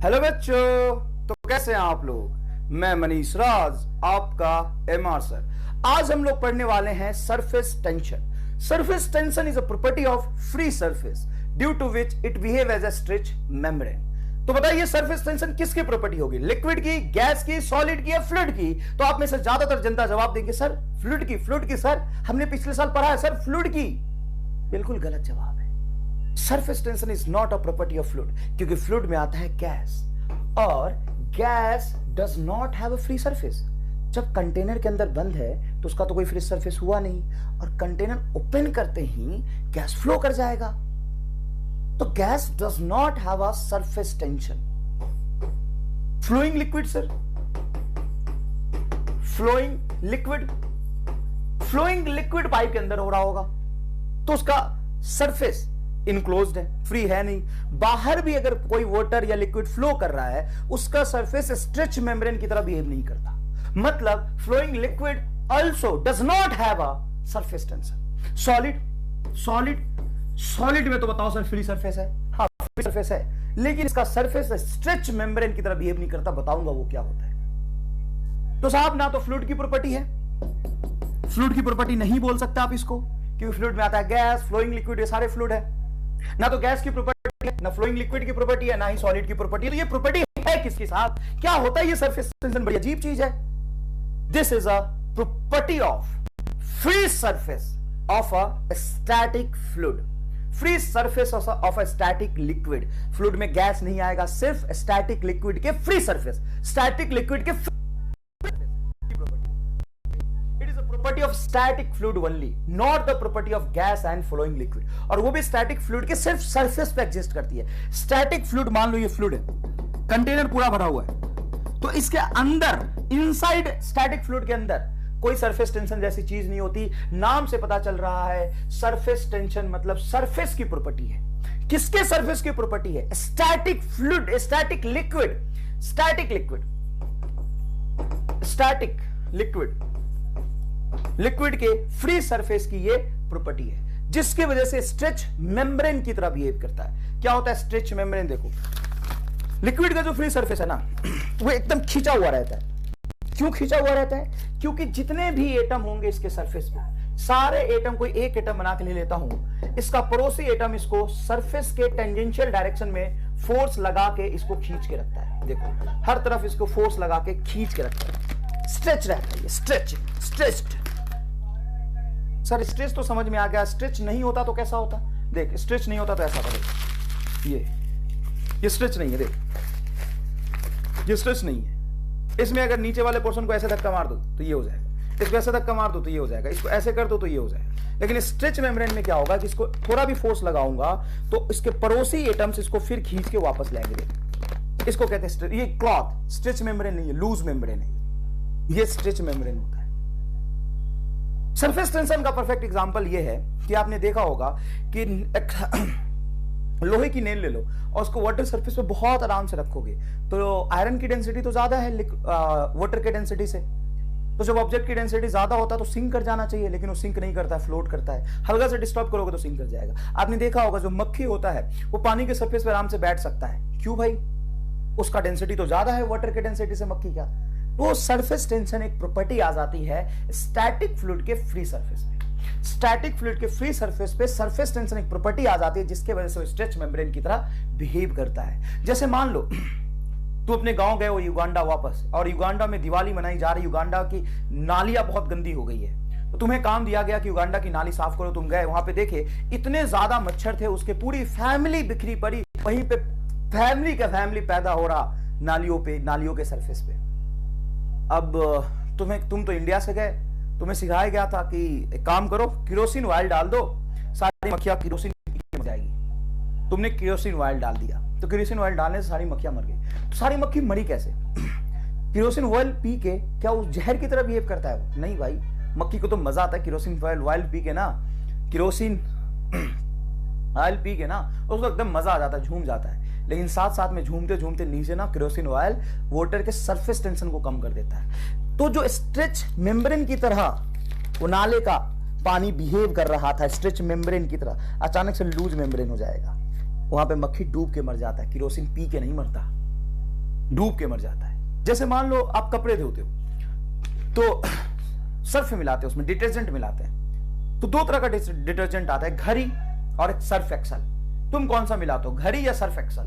Hello बच्चों, तो कैसे हैं आप लोग। मैं मनीष राज, आपका एमआर सर। आज हम लोग पढ़ने वाले हैं surface tension. Surface tension is a property of free surface due to which it behave as a stretch membrane. तो बताइए सरफेस टेंशन किसकी प्रॉपर्टी होगी, लिक्विड की, गैस की, सॉलिड की या फ्लूइड की। तो आप में से ज्यादातर जनता जवाब देंगे सर फ्लूइड की। फ्लूइड की सर, हमने पिछले साल पढ़ा है सर फ्लूइड की। बिल्कुल गलत जवाब है। Surface tension is not a property of fluid, क्योंकि फ्लूइड में आता है गैस और gas does not have a free surface. जब कंटेनर के अंदर बंद है तो उसका तो कोई फ्री सरफेस हुआ नहीं, और कंटेनर ओपन करते ही गैस फ्लो कर जाएगा। तो gas does not have a surface tension. Flowing liquid sir, flowing liquid, flowing liquid pipe के अंदर हो रहा होगा तो उसका सरफेस इनक्लोज्ड है, फ्री है नहीं। बाहर भी अगर कोई वाटर या लिक्विड फ्लो कर रहा है उसका सरफेस स्ट्रेच मेम्ब्रेन की तरह बिहेव नहीं करता। मतलब flowing liquid also does not have a surface tension. Solid में तो बताओ सर फ्री सरफेस है, हाँ फ्री सरफेस है, लेकिन इसका सरफेस स्ट्रेच मेम्ब्रेन की तरह बिहेव नहीं करता। बताऊंगा वो क्या होता है। तो साहब ना तो फ्लूइड की प्रॉपर्टी है, फ्लूइड की प्रॉपर्टी नहीं बोल सकते आप इसको, क्योंकि फ्लूइड में आता है गैस, फ्लोइंग लिक्विड, ये सारे फ्लूइड है। ना तो गैस की प्रॉपर्टी है, ना फ्लोइंग लिक्विड की प्रॉपर्टी है, ना ही सॉलिड की प्रॉपर्टी है। तो ये प्रॉपर्टी है किसके साथ, क्या होता है ये सरफेस टेंशन? बड़ी अजीब चीज है। This is a property of free surface of a static fluid. Free surface of a static liquid. Fluid में गैस नहीं आएगा, सिर्फ स्टैटिक लिक्विड के फ्री सरफेस, स्टैटिक लिक्विड के property of static fluid only, not the property of gas and flowing liquid। और वो भी static fluid के सिर्फ सरफेस पे एग्जिस्ट करती है। static fluid मान लो ये fluid है, कंटेनर पूरा भरा हुआ है, तो इसके अंदर इनसाइड static fluid के अंदर कोई सरफेस टेंशन जैसी चीज नहीं होती। नाम से पता चल रहा है सरफेस टेंशन मतलब सरफेस की प्रॉपर्टी है। किसके सरफेस की प्रॉपर्टी है? Static fluid, static liquid, static liquid, static liquid, liquid के फ्री सरफेस की ये प्रॉपर्टी है, जिसकी वजह से स्ट्रेच मेम्ब्रेन की तरह बिहेव करता है। क्या होता है स्ट्रेच मेम्ब्रेन? देखो लिक्विड का जो फ्री सरफेस है ना वो एकदम खींचा हुआ रहता है। क्यों खींचा हुआ रहता है? क्योंकि जितने भी एटम होंगे इसके सरफेस पे, सारे एटम, कोई एक एटम बना के ले लेता हूं, इसका पड़ोसी एटम इसको सरफेस के टेंजेंशियल डायरेक्शन में फोर्स लगा के इसको खींच के रखता है। देखो हर तरफ इसको फोर्स लगा के खींच के रखता है, स्ट्रेच रहता है, स्ट्रेच्ड। सर स्ट्रेच तो समझ में आ गया, स्ट्रेच नहीं होता तो कैसा होता? देख स्ट्रेच नहीं होता तो ऐसा करेगा, ये स्ट्रेच नहीं है, देख ये स्ट्रेच नहीं है। इसमें अगर नीचे वाले पोर्शन को ऐसे धक्का मार दो तो ये हो जाएगा, इसको ऐसे धक्का मार दो तो ये हो जाएगा, इसको ऐसे कर दो तो ये हो जाएगा। लेकिन स्ट्रेच मेम्ब्रेन में क्या होगा कि इसको थोड़ा भी फोर्स लगाऊंगा तो इसके पड़ोसी एटम्स इसको फिर खींच के वापस लाएंगे। देख इसको कहते हैं ये क्लॉथ, स्ट्रेच मेम्ब्रेन नहीं है, लूज मेम्ब्रेन है, ये स्ट्रेच मेम्ब्रेन होता है। सरफेस टेंशन का परफेक्ट एग्जांपल ये है कि आपने देखा होगा कि लोहे की नेल ले लो और उसको वाटर सरफेस पे बहुत आराम से रखोगे तो आयरन की डेंसिटी तो ज्यादा है वाटर की डेंसिटी से। तो जब ऑब्जेक्ट की डेंसिटी ज्यादा होता है तो सिंक कर जाना चाहिए, लेकिन वो सिंक नहीं करता है, फ्लोट करता है। हल्का से डिस्टर्ब करोगे तो सिंक कर जाएगा। आपने देखा होगा जो मक्खी होता है वो पानी के सरफेस पे आराम से बैठ सकता है। क्यों भाई? उसका डेंसिटी तो ज्यादा है वाटर की डेंसिटी से मक्खी का। तो सरफेस टेंशन एक प्रॉपर्टी आ जाती है स्टैटिक फ्लूइड के फ्री सरफेस पे। स्टैटिक फ्लूइड के फ्री सरफेस पे सरफेस टेंशन एक प्रॉपर्टी आ जाती है जिसके वजह से वो स्ट्रेच मेम्ब्रेन की तरह बिहेव करता है। जैसे मान लो तू अपने गांव गए हो युगांडा वापस, और युगांडा में दिवाली मनाई जा रही, युगांडा की नालियां बहुत गंदी हो गई है, तो तुम्हें काम दिया गया कि युगांडा की नाली साफ करो। तुम गए वहां पे देखे इतने ज्यादा मच्छर थे, उसके पूरी फैमिली बिखरी पड़ी, वहीं पे फैमिली का फैमिली पैदा हो रहा नालियों पे, नालियों के सरफेस पे। अब तुम तो इंडिया से गए, तुम्हें सिखाया गया था कि एक काम करो केरोसिन ऑयल डाल दो, सारी मक्खियां केरोसिन मर जाएगी। तुमने केरोसिन ऑयल डाल दिया तो केरोसिन ऑयल डालने से सारी मक्खियां मर गई। तो सारी मक्खी मरी कैसे? केरोसिन ऑयल पी के क्या उस जहर की तरह बिहेव करता है वो? नहीं भाई, मक्खी को तो मजा आता है केरोसिन ऑयल पी के ना, केरोसिन ऑयल पी के ना उसको एकदम मजा आ जाता है, झूम जाता है। लेकिन साथ साथ में झूमते झूमते नीचे ना केरोसिन ऑयल वाटर के सरफेस टेंशन को कम कर देता है। तो जो स्ट्रेच मेम्ब्रेन की तरह वो नाले का पानी बिहेव कर रहा था स्ट्रेच मेम्ब्रेन की तरह, अचानक से लूज मेम्ब्रेन हो जाएगा, वहां पे मक्खी डूब के मर जाता है, केरोसिन पी के नहीं मरता। डूब के मर जाता है। जैसे मान लो आप कपड़े धोते हो तो सर्फ मिलाते हैं, उसमें डिटर्जेंट मिलाते हैं, तो दो तरह का डिटर्जेंट आता है, घड़ी और एक सर्फ एक्सल। तुम कौन सा मिलाते हो, घड़ी या सर्फ एक्सल?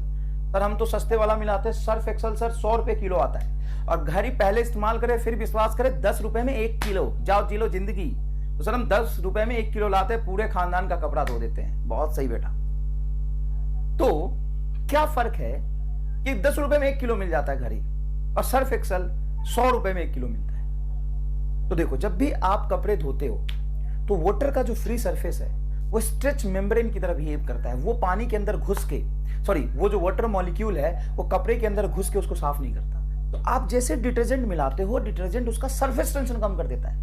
पर हम तो सस्ते वाला मिलाते हैं, सर्फ एक्सल सर 100 रुपए किलो आता है, और घड़ी पहले इस्तेमाल करें फिर विश्वास करें 10 रुपए में 1 किलो, जाओ जी लो जिंदगी। तो सर हम 10 रुपए में 1 किलो लाते हैं, पूरे खानदान का कपड़ा धो देते हैं। बहुत सही बेटा। तो क्या फर्क है कि 10 रुपए में 1 किलो मिल जाता है घड़ी, और सर्फ एक्सल 100 रुपए में 1 किलो मिलता है। तो देखो, जब भी आप कपड़े धोते हो तो वाटर का जो फ्री सरफेस है वो स्ट्रेच मेम्ब्रेन की तरह बिहेव करता है। वो पानी के अंदर घुस के, वो जो वाटर मॉलिक्यूल है वो कपड़े के अंदर घुस के उसको साफ नहीं करता। तो आप जैसे डिटर्जेंट मिलाते हो, डिटर्जेंट उसका सरफेस टेंशन कम कर देता है,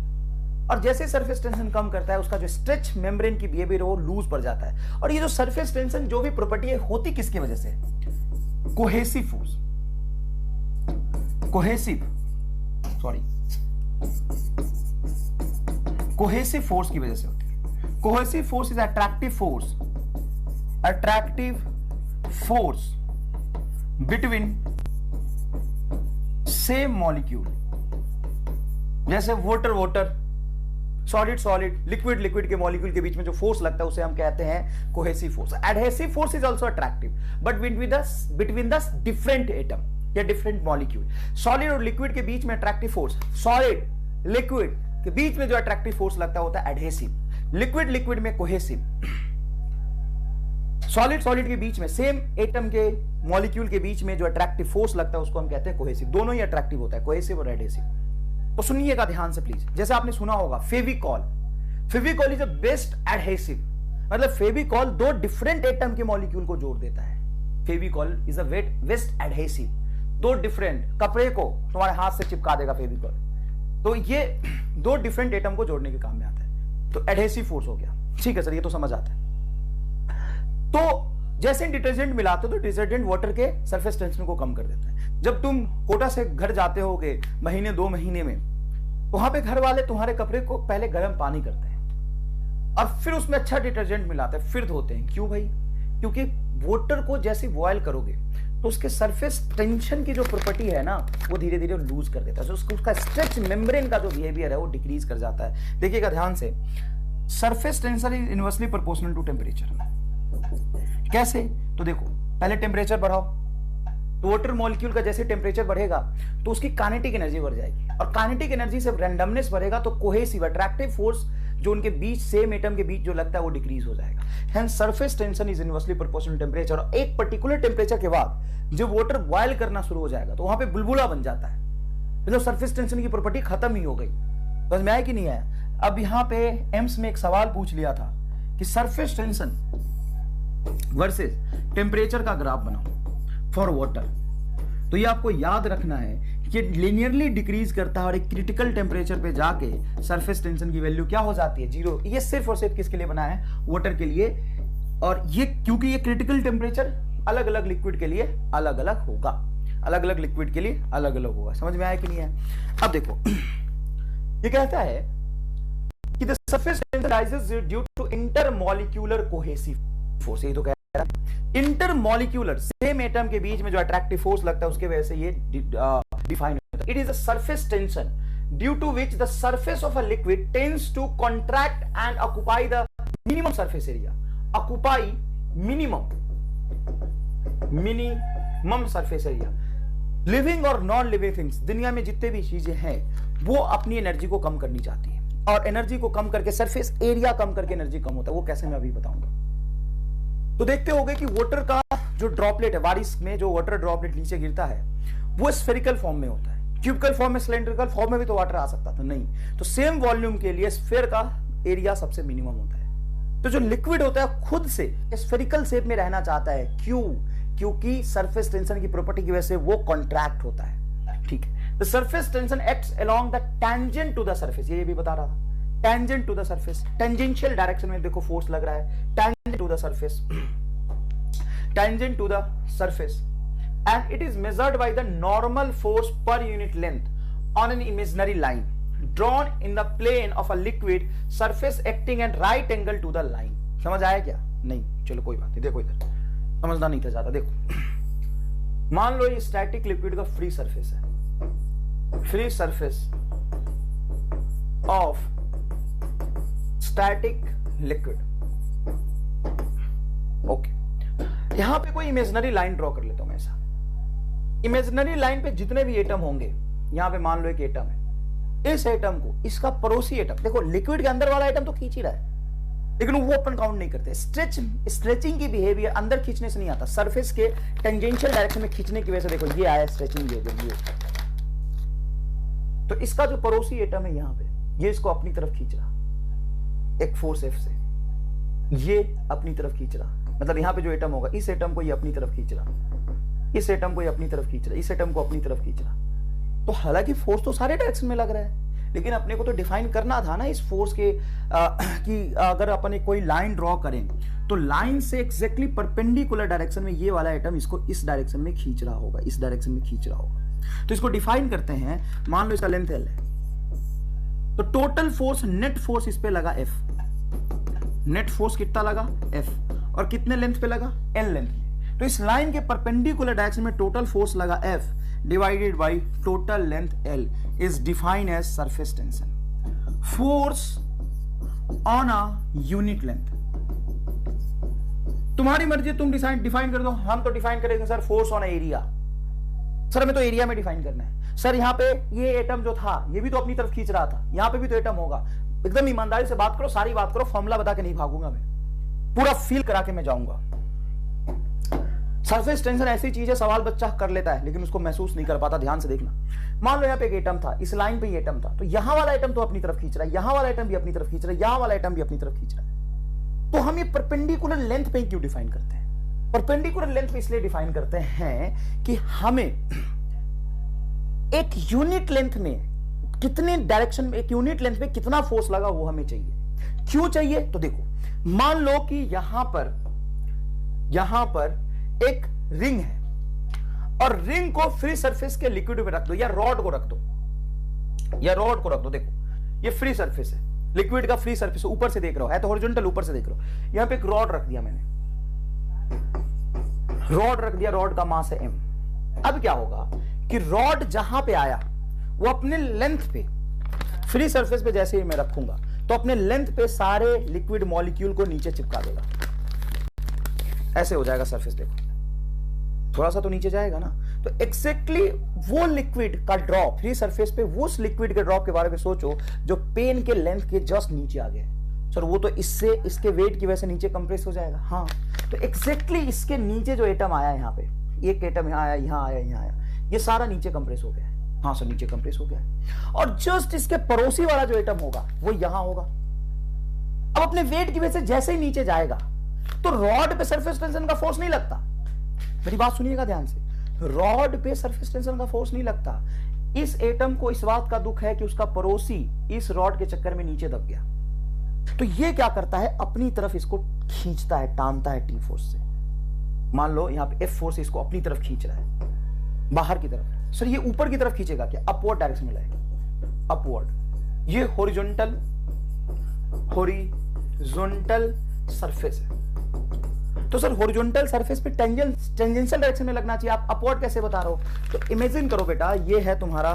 और जैसे सरफेस टेंशन कम करता है उसका जो स्ट्रेच मेम्ब्रेन की बिहेवियर वो लूज पड़ जाता है। और ये जो सरफेस टेंशन जो भी प्रॉपर्टी है होती किसकी वजह से? कोहेसिव फोर्स, कोहेसिव फोर्स की वजह से होती है। Cohesive force is attractive force between same molecule. जैसे वाटर, सॉलिड, लिक्विड के मॉलिक्यूल के बीच में जो फोर्स लगता है उसे हम कहते हैं cohesive force. Adhesive force is also attractive but between the different atom या डिफरेंट मॉलिक्यूल। सॉलिड और लिक्विड के बीच में अट्रैक्टिव फोर्स, सॉलिड लिक्विड के बीच में जो अट्रैक्टिव फोर्स लगता होता है एडहेसिव, लिक्विड में कोहेसिव। सॉलिड के बीच में, सेम एटम के मॉलिक्यूल के बीच में जो अट्रैक्टिव फोर्स लगता है उसको हम कहते हैं कोहेसिव। दोनों ही अट्रैक्टिव होता है, कोहेसिव और एडहेसिव। तो सुनिएगा ध्यान से प्लीज। जैसे आपने सुना होगा Fevicol is a best adhesive, मतलब फेविकॉल दो डिफरेंट एटम के मॉलिक्यूल को जोड़ देता है। Fevicol is a best adhesive, दो डिफरेंट, कपड़े को तुम्हारे हाथ से चिपका देगा फेविकॉल, तो ये दो डिफरेंट एटम को जोड़ने के काम में आता है। तो एडहेसिव फोर्स हो गया। ठीक है सर, ये तो समझ आता है। तो जैसे डिटर्जेंट मिलाते हो तो डिटर्जेंट वाटर के सरफेस टेंशन को कम कर देता है। जब तुम कोटा से घर जाते होगे महीने 2 महीने में, वहां पे घर वाले तुम्हारे कपड़े को पहले गर्म पानी करते हैं और फिर उसमें अच्छा डिटर्जेंट मिलाते हैं, फिर धोते हैं। क्यों भाई? क्योंकि वाटर को जैसे बॉयल करोगे तो उसके सरफेस टेंशन की जो प्रॉपर्टी है ना वो धीरे धीरे लूज कर देता है, तो उसका स्ट्रेच मेम्ब्रेन का जो बिहेवियर है वो डिक्रीज कर जाता है। देखिएगा ध्यान से, surface tension is inversely proportional to temperature. कैसे? तो देखो, पहले टेम्परेचर बढ़ाओ तो वाटर मॉलिक्यूल का जैसे टेम्परेचर बढ़ेगा तो उसकी काइनेटिक एनर्जी बढ़ जाएगी, और काइनेटिक एनर्जी से रैंडमनेस बढ़ेगा तो कोहेसिव अट्रैक्टिव फोर्स जो उनके बीच, सेम एटम के बीच जो लगता है वो डिक्रीज हो जाएगा। Hence surface tension is inversely proportional to temperature. और एक पर्टिकुलर टेम्परेचर के बाद जब वाटर बॉयल करना शुरू हो जाएगा तो वहां पे बुलबुला बन जाता है, मतलब सरफेस टेंशन की प्रॉपर्टी खत्म ही हो गई। समझ में आया कि नहीं आया? अब यहां पे एम्स में एक सवाल पूछ लिया था कि सरफेस टेंशन वर्सेस टेम्परेचर का ग्राफ बनाओ फॉर वाटर। तो ये आपको याद रखना है कि लीनियरली डिक्रीज करता है और एक क्रिटिकल टेम्परेचर पे जाके सरफेस टेंशन की वैल्यू क्या हो जाती है? 0। ये सिर्फ और सिर्फ किसके लिए बना है? वाटर के लिए। और ये क्योंकि ये क्रिटिकल टेम्परेचर अलग अलग लिक्विड के लिए अलग अलग होगा, अलग अलग लिक्विड के लिए अलग अलग होगा। समझ में आया कि नहीं है? अब देखो, ये कहता है कि the surface tension rises due to intermolecular cohesive force. ये तो कह रहा है इंटरमॉलिक्यूलर, सेम एटम के बीच में जो अट्रैक्टिव फोर्स लगता है उसके वजह से ये डिफाइन होता है। It is a surface tension due to which the surface of a liquid tends to contract and occupy the minimum surface area. Occupy minimum surface area. Living और नॉन लिविंग थिंग्स, दुनिया में जितने भी चीजें हैं वो अपनी एनर्जी को कम करनी चाहती है, और एनर्जी को कम करके सरफेस एरिया कम करके एनर्जी कम होता है। वो कैसे मैं अभी बताऊंगा। तो देखते होंगे कि वाटर का जो ड्रॉपलेट है, बारिश में जो वाटर ड्रॉपलेट नीचे गिरता है वो स्फेरिकल फॉर्म में होता है। क्यूबिकल फॉर्म में, सिलेंड्रिकल फॉर्म में भी तो वाटर आ सकता था, नहीं। तो सेम वॉल्यूम के लिए स्फेयर का एरिया सबसे मिनिमम होता है। तो जो लिक्विड होता है खुद से स्फेरिकल शेप में रहना चाहता है। क्यों? क्योंकि सरफेस टेंशन की प्रॉपर्टी की वजह से वो कॉन्ट्रैक्ट होता है। ठीक है, the surface tension acts along the tangent to the surface. ये भी बता रहा था, tangent to the surface, tangential direction में देखो फोर्स लग रहा है, tangent to the surface, tangent to the surface, and it is measured by the normal force per unit length on an imaginary line drawn in the plane of a liquid surface acting at right angle to the line. समझ आया क्या? नहीं, चलो कोई बात नहीं। देखो इधर समझना नहीं था ज्यादा। देखो मान लो ये स्टैटिक लिक्विड का फ्री सरफेस है, free surface of static liquid. Okay, यहां पे कोई इमेजिनरी लाइन ड्रॉ कर लेता हूं मैं ऐसा। इमेजिनरी लाइन पे जितने भी एटम होंगे, यहां पे मान लो एक एटम है, इस एटम को इसका पड़ोसी एटम, देखो लिक्विड के अंदर वाला एटम तो खींच ही रहा है, लेकिन वो अपन काउंट नहीं करते। स्ट्रेचिंग की बिहेवियर अंदर खींचने से नहीं आता, सरफेस के टेंजेंशियल डायरेक्शन में खींचने की वजह से देखो ये आया स्ट्रेचिंग बिहेवियर। ये तो इसका जो पड़ोसी एटम है यहां पे, ये इसको अपनी तरफ खींच रहा एक फोर्स एफ से, ये अपनी तरफ खींच रहा, मतलब यहां पे जो एटम होगा इस एटम को ये अपनी तरफ खींच रहा, इस एटम को ये अपनी तरफ खींच रहा, इस एटम को अपनी तरफ खींच रहा। तो हालांकि फोर्स तो सारे डायरेक्शन में लग रहा है, लेकिन अपने को तो डिफाइन करना था ना इस फोर्स के कि अगर अपन कोई लाइन ड्रॉ करें तो लाइन से एग्जैक्टली परपेंडिकुलर डायरेक्शन में ये वाला एटम इसको इस डायरेक्शन में खींच रहा होगा, इस डायरेक्शन में खींच रहा होगा। तो इसको डिफाइन करते हैं, मान लो इसका लेंथ एल है, तो टोटल फोर्स, नेट फोर्स इस पे लगा एफ, नेट फोर्स कितना लगा एफ, और कितने लेंथ पे लगा एल लेंथ में। तो इस लाइन के परपेंडिकुलर डायरेक्शन में टोटल फोर्स लगा F divided by total length L is defined as surface tension. Force on a unit length, तुम्हारी मर्जी, तुम डिफाइन कर दो, हम तो डिफाइन करेंगे sir force on area. Sir हमें तो एरिया में डिफाइन करना है। सर यहाँ पे ये एटम जो था ये भी तो अपनी तरफ खींच रहा था, यहाँ पे भी तो एटम होगा। एकदम ईमानदारी से बात करो, सारी बात करो, फॉर्मूला बता के नहीं भागूंगा मैं, पूरा फील करा के मैं जाऊंगा। सरफेस टेंशन ऐसी चीज है, सवाल बच्चा कर लेता है लेकिन उसको महसूस नहीं कर पाता। ध्यान से देखना, मान लो यहाँ पे एक एटम था, इस लाइन पे ये एटम था, तो यहां वाला एटम तो अपनी तरफ खींच रहा है, यहां वाला एटम भी अपनी तरफ खींच रहा है, यहां वाला एटम भी अपनी तरफ खींच रहा है। तो हम ये परपेंडिकुलर लेंथ पे क्यों डिफाइन करते हैं? परपेंडिकुलर लेंथ पे इसलिए डिफाइन करते हैं कि हमें एक यूनिट लेंथ में कितने डायरेक्शन में, एक यूनिट लेंथ में कितना फोर्स लगा वो हमें चाहिए। क्यों चाहिए? तो देखो, मान लो कि यहां पर एक रिंग है और रिंग को फ्री सरफेस के लिक्विड में रख दो, या रॉड को रख दो, देखो ये फ्री सरफेस है, लिक्विड का फ्री सरफेस, ऊपर से देख रहे हो, है तो हॉरिजॉन्टल, ऊपर से देख रहे हो। यहां पे एक रॉड रख दिया मैंने, रॉड का मास है m। अब क्या होगा कि रॉड जहां पे आया वो अपने लेंथ पे, फ्री सरफेस पे जैसे ही मैं रखूंगा तो अपने लेंथ पे सारे लिक्विड मॉलिक्यूल को नीचे चिपका देगा, ऐसे हो जाएगा सरफेस। देखो थोड़ा सा तो नीचे जाएगा ना, तो एक्जैक्टली वो लिक्विड का ड्रॉप फ्री सरफेस पे, वो उस लिक्विड के ड्रॉप के बारे में सोचो जो पेन के लेंथ के जस्ट नीचे आ गया। सर वो तो इससे, इसके वेट की वजह से नीचे कंप्रेस हो जाएगा। हाँ, तो एक्जैक्टली इसके नीचे जो एटम आया, यहाँ पे एक एटम यहाँ आया, यहाँ आया, ये सारा नीचे कंप्रेस हो गया है। हाँ सर, नीचे कंप्रेस हो गया है। और जस्ट इसके पड़ोसी वाला जो एटम होगा वो यहां होगा। अब अपने वेट की वजह से जैसे ही नीचे जाएगा तो रॉड पे सरफेस टेंशन का फोर्स नहीं लगता। मेरी बात सुनिएगा ध्यान से, रॉड पे सरफेस टेंशन का फोर्स नहीं लगता। इस एटम को इस बात का दुख है कि उसका पड़ोसी इस रॉड के चक्कर में नीचे दब गया, तो ये क्या करता है, अपनी तरफ इसको खींचता है, टानता है टी फोर्स से। मान लो यहाँ पे एफ फोर्स इसको अपनी तरफ खींच रहा है बाहर की तरफ। सर ये ऊपर की तरफ खींचेगा क्या? अपवर्ड डायरेक्शन में लाएगा, अपवर्ड। ये हॉरिजॉन्टल सरफेस है, तो सर हॉरिजॉन्टल सरफेस पे टेंजेंशियल डायरेक्शन में लगना चाहिए, आप अपवर्ड कैसे बता रहे हो? तो इमेजिन करो बेटा, ये है तुम्हारा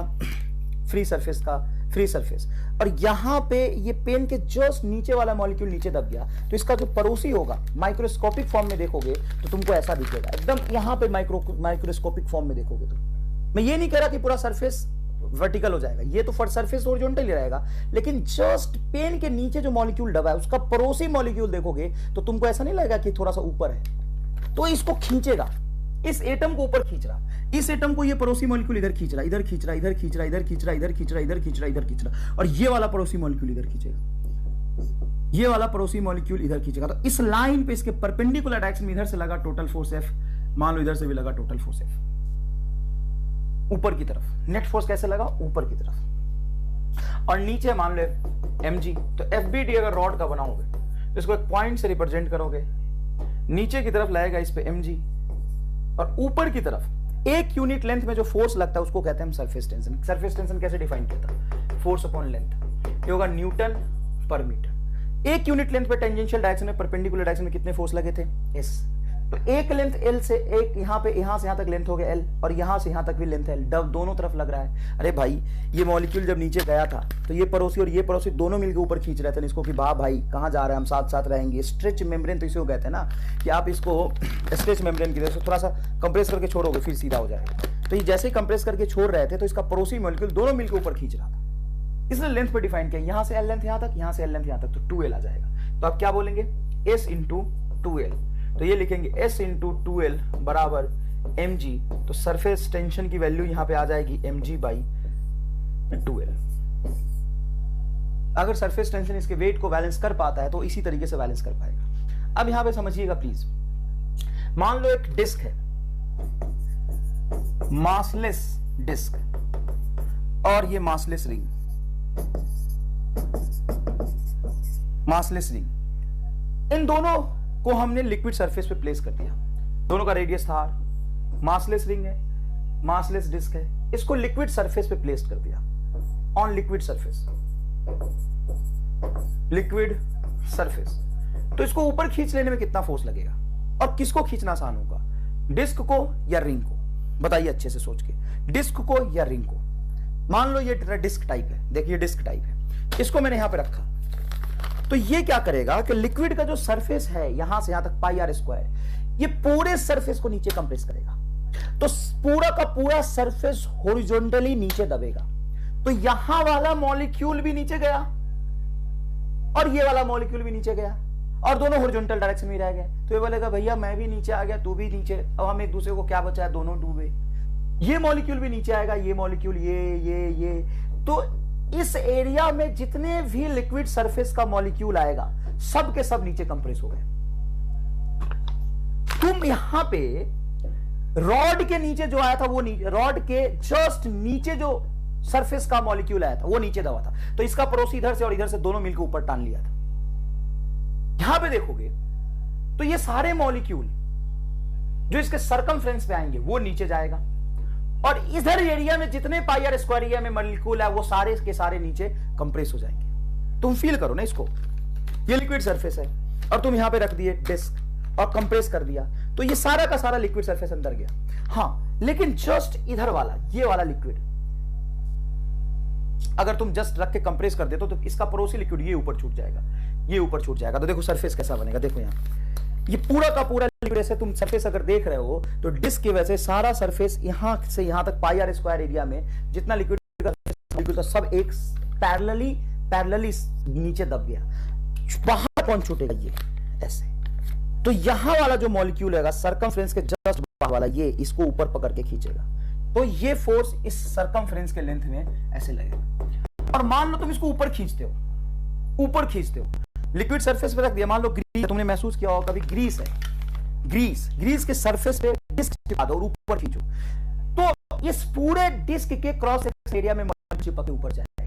फ्री सरफेस का फ्री सरफेस, और यहां पे ये पेन के जस्ट नीचे वाला मॉलिक्यूल नीचे दब गया, तो इसका जो पड़ोसी होगा माइक्रोस्कोपिक फॉर्म में देखोगे तो तुमको ऐसा दिखेगा, एकदम यहां पे माइक्रोस्कोपिक फॉर्म में देखोगे तो। मैं ये नहीं कह रहा कि पूरा सरफेस वर्टिकल हो जाएगा, ये तो सरफेस हॉरिजॉन्टल ही रहेगा, लेकिन जस्ट पेन के नीचे जो मॉलिक्यूल दबा है उसका पड़ोसी मॉलिक्यूल देखोगे तो तुमको ऐसा नहीं लगेगा कि थोड़ा सा ऊपर है, तो इसको खींचेगा, इस एटम को ऊपर खींच रहा, इस एटम को ये पड़ोसी मॉलिक्यूल इधर खींच रहा, इधर खींच रहा, इधर खींच रहा, इधर खींच रहा, इधर खींच रहा, इधर खींच रहा, इधर खींच रहा, और ये वाला पड़ोसी मॉलिक्यूल इधर खींचेगा, ये वाला पड़ोसी मॉलिक्यूल इधर खींचेगा। तो इस लाइन पे इसके परपेंडिकुलर डायरेक्शन में इधर से लगा टोटल फोर्स एफ, मान लो इधर से भी लगा टोटल फोर्स एफ ऊपर की तरफ। नेट फोर्स कैसे लगा? ऊपर की तरफ। और नीचे मान लो mg, तो FBD अगर रॉड का बनाओगे तो इसको एक पॉइंट से रिप्रेजेंट करोगे, नीचे की तरफ लाएगा इस पे mg, और ऊपर की तरफ एक यूनिट लेंथ में जो फोर्स लगता है उसको कहते हैं हम सरफेस टेंशन। सरफेस टेंशन कैसे डिफाइन किया था? फोर्स अपॉन लेंथ, ये होगा न्यूटन पर मीटर। एक यूनिट लेंथ पे टेंजेंशियल डायरेक्शन में परपेंडिकुलर डायरेक्शन में कितने फोर्स लगे थे? S। तो एक लेंथ L से एक यहां पे यहां से यहां तक लेंथ हो गया L, और यहां से यहां तक भी लेंथ है L, डब दोनों तरफ लग रहा है। अरे भाई ये मॉलिक्यूल जब नीचे गया था तो ये पड़ोसी और ये पड़ोसी दोनों मिलकर ऊपर खींच रहे थे इसको कि वाह भाई कहां जा रहे हैं हम, साथ साथ रहेंगे। स्ट्रेच मेम्ब्रेन तो इसे कहते हैं ना कि आप इसको स्ट्रेच मेम्ब्रेन की वजह से थोड़ा सा कंप्रेस करके छोड़ोगे फिर सीधा हो जाएगा। तो ये जैसे ही कंप्रेस करके छोड़ रहे थे तो इसका पड़ोसी मॉलिक्यूल दोनों मिलकर ऊपर खींच रहा था, इसलिए लेंथ पे डिफाइन किया, यहां से L लेंथ यहां तक, यहां से L लेंथ यहां तक, तो 2L आ जाएगा। तो आप क्या बोलेंगे S इंटू 2L, तो ये लिखेंगे S इंटू 2L बराबर mg, तो सरफेस टेंशन की वैल्यू यहां पे आ जाएगी mg बाई 2L। अगर सरफेस टेंशन इसके वेट को बैलेंस कर पाता है तो इसी तरीके से बैलेंस कर पाएगा। अब यहां पे समझिएगा प्लीज, मान लो एक डिस्क है, मासलेस डिस्क और ये मासलेस रिंग, मासलेस रिंग, इन दोनों को हमने लिक्विड सरफेस पे प्लेस कर दिया। दोनों का रेडियस था, मासलेस रिंग है, मासलेस डिस्क है, इसको लिक्विड सरफेस पे प्लेस कर दिया, on liquid surface, liquid surface. तो इसको ऊपर खींच लेने में कितना फोर्स लगेगा, और किसको खींचना आसान होगा, डिस्क को या रिंग को? बताइए अच्छे से सोच के, डिस्क को या रिंग को? मान लो ये डिस्क टाइप है, देखिए डिस्क टाइप है, इसको मैंने यहां पे रखा, तो ये क्या करेगा कि लिक्विड का जो सरफेस है यहां से यहां तक पाई आर स्क्वायर, ये पूरे सरफेस को नीचे कंप्रेस करेगा, तो पूरा का पूरा सरफेस हॉरिजॉन्टली नीचे दबेगा। तो यहां वाला मॉलिक्यूल भी नीचे गया और ये वाला मॉलिक्यूल भी नीचे गया, और दोनों हॉरिजॉन्टल डायरेक्शन में रह गए। तो ये बोलेगा भैया मैं भी नीचे आ गया, तू भी नीचे, अब हम एक दूसरे को क्या बचा है, दोनों डूबे। ये मॉलिक्यूल भी नीचे आएगा, ये मॉलिक्यूल, ये। तो इस एरिया में जितने भी लिक्विड सरफेस का मॉलिक्यूल आएगा सब के सब नीचे कंप्रेस हो गए। तुम यहां पे रॉड के नीचे जो आया था वो रॉड के जस्ट नीचे जो सरफेस का मॉलिक्यूल आया था वो नीचे दबा था, तो इसका पड़ोसी इधर से और इधर से दोनों मिलकर ऊपर टान लिया था। यहां पे देखोगे तो ये सारे मॉलिक्यूल जो इसके सरकमफ्रेंस पे आएंगे वो नीचे जाएगा, और इधर एरिया में जितने पाई आर स्क्वायर एरिया में मॉलिक्यूल है वो सारे के सारे नीचे कंप्रेस हो जाएंगे। तुम फील करो ना इसको, ये लिक्विड सरफेस है और तुम यहां पे रख दिए डिस्क और कंप्रेस कर दिया, तो ये सारा का सारा लिक्विड सरफेस अंदर गया। हाँ, लेकिन जस्ट इधर वाला, ये वाला लिक्विड अगर तुम जस्ट रख के कंप्रेस कर दे तो इसका पड़ोसी लिक्विड ये ऊपर छूट जाएगा, ये ऊपर छूट जाएगा। तो देखो सरफेस कैसा बनेगा, देखो यहां ये पूरा का पूरा लिक्विड ऐसे तुम सरफेस अगर देख रहे हो तो डिस्क की वजह से सारा सरफेस यहां से यहां तक पाई आर स्क्वायर एरिया में जितना लिक्विड का सब एक पैरेलली नीचे दब गया। बाहर कौन छूटेगा, ये ऐसे। तो यहां वाला जो मॉलिक्यूल है सरकमफ्रेंस के जस्ट बाहर वाला, ये इसको ऊपर पकड़ के खींचेगा, तो ये फोर्स इस सरकमफ्रेंस के लेंथ में ऐसे लगेगा। और मान लो तुम इसको ऊपर खींचते हो, ऊपर खींचते हो, लिक्विड सरफेस पे रख दिया, मान लो ग्रीस, तुमने महसूस किया होगा कभी ग्रीस है, ग्रीस के सरफेस पे डिस्क चिपका दो और ऊपर खींचो, तो इस पूरे डिस्क के क्रॉस एरिया में चिपक के ऊपर जाएगा।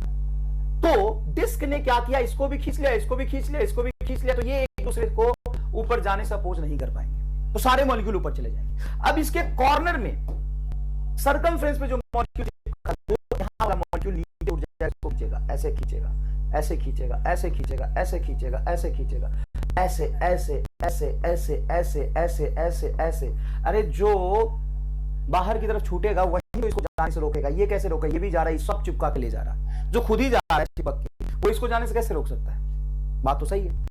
तो डिस्क ने क्या किया, इसको भी खींच लिया, इसको भी खींच लिया, इसको भी खींच लिया, तो ये एक दूसरे को ऊपर जाने से अपोज नहीं कर पाएंगे, तो सारे मॉलिक्यूल ऊपर चले जाएंगे। अब इसके कॉर्नर में सरकमफ्रेंस पे जो मॉलिक्यूल यहां वाला मॉलिक्यूल नीचे उठ जाएगा, इसको खींचेगा, ऐसे खींचेगा, ऐसे खींचेगा, ऐसे खींचेगा, ऐसे खींचेगा, ऐसे खींचेगा, ऐसे ऐसे ऐसे ऐसे ऐसे ऐसे ऐसे ऐसे। अरे जो बाहर की तरफ छूटेगा वही तो इसको जाने से रोकेगा। ये कैसे रोकेगा, ये भी जा रहा है, सब चिपका के ले जा रहा है, जो खुद ही जा रहा है चिपक के, वो इसको जाने से कैसे रोक सकता है? बात तो सही है।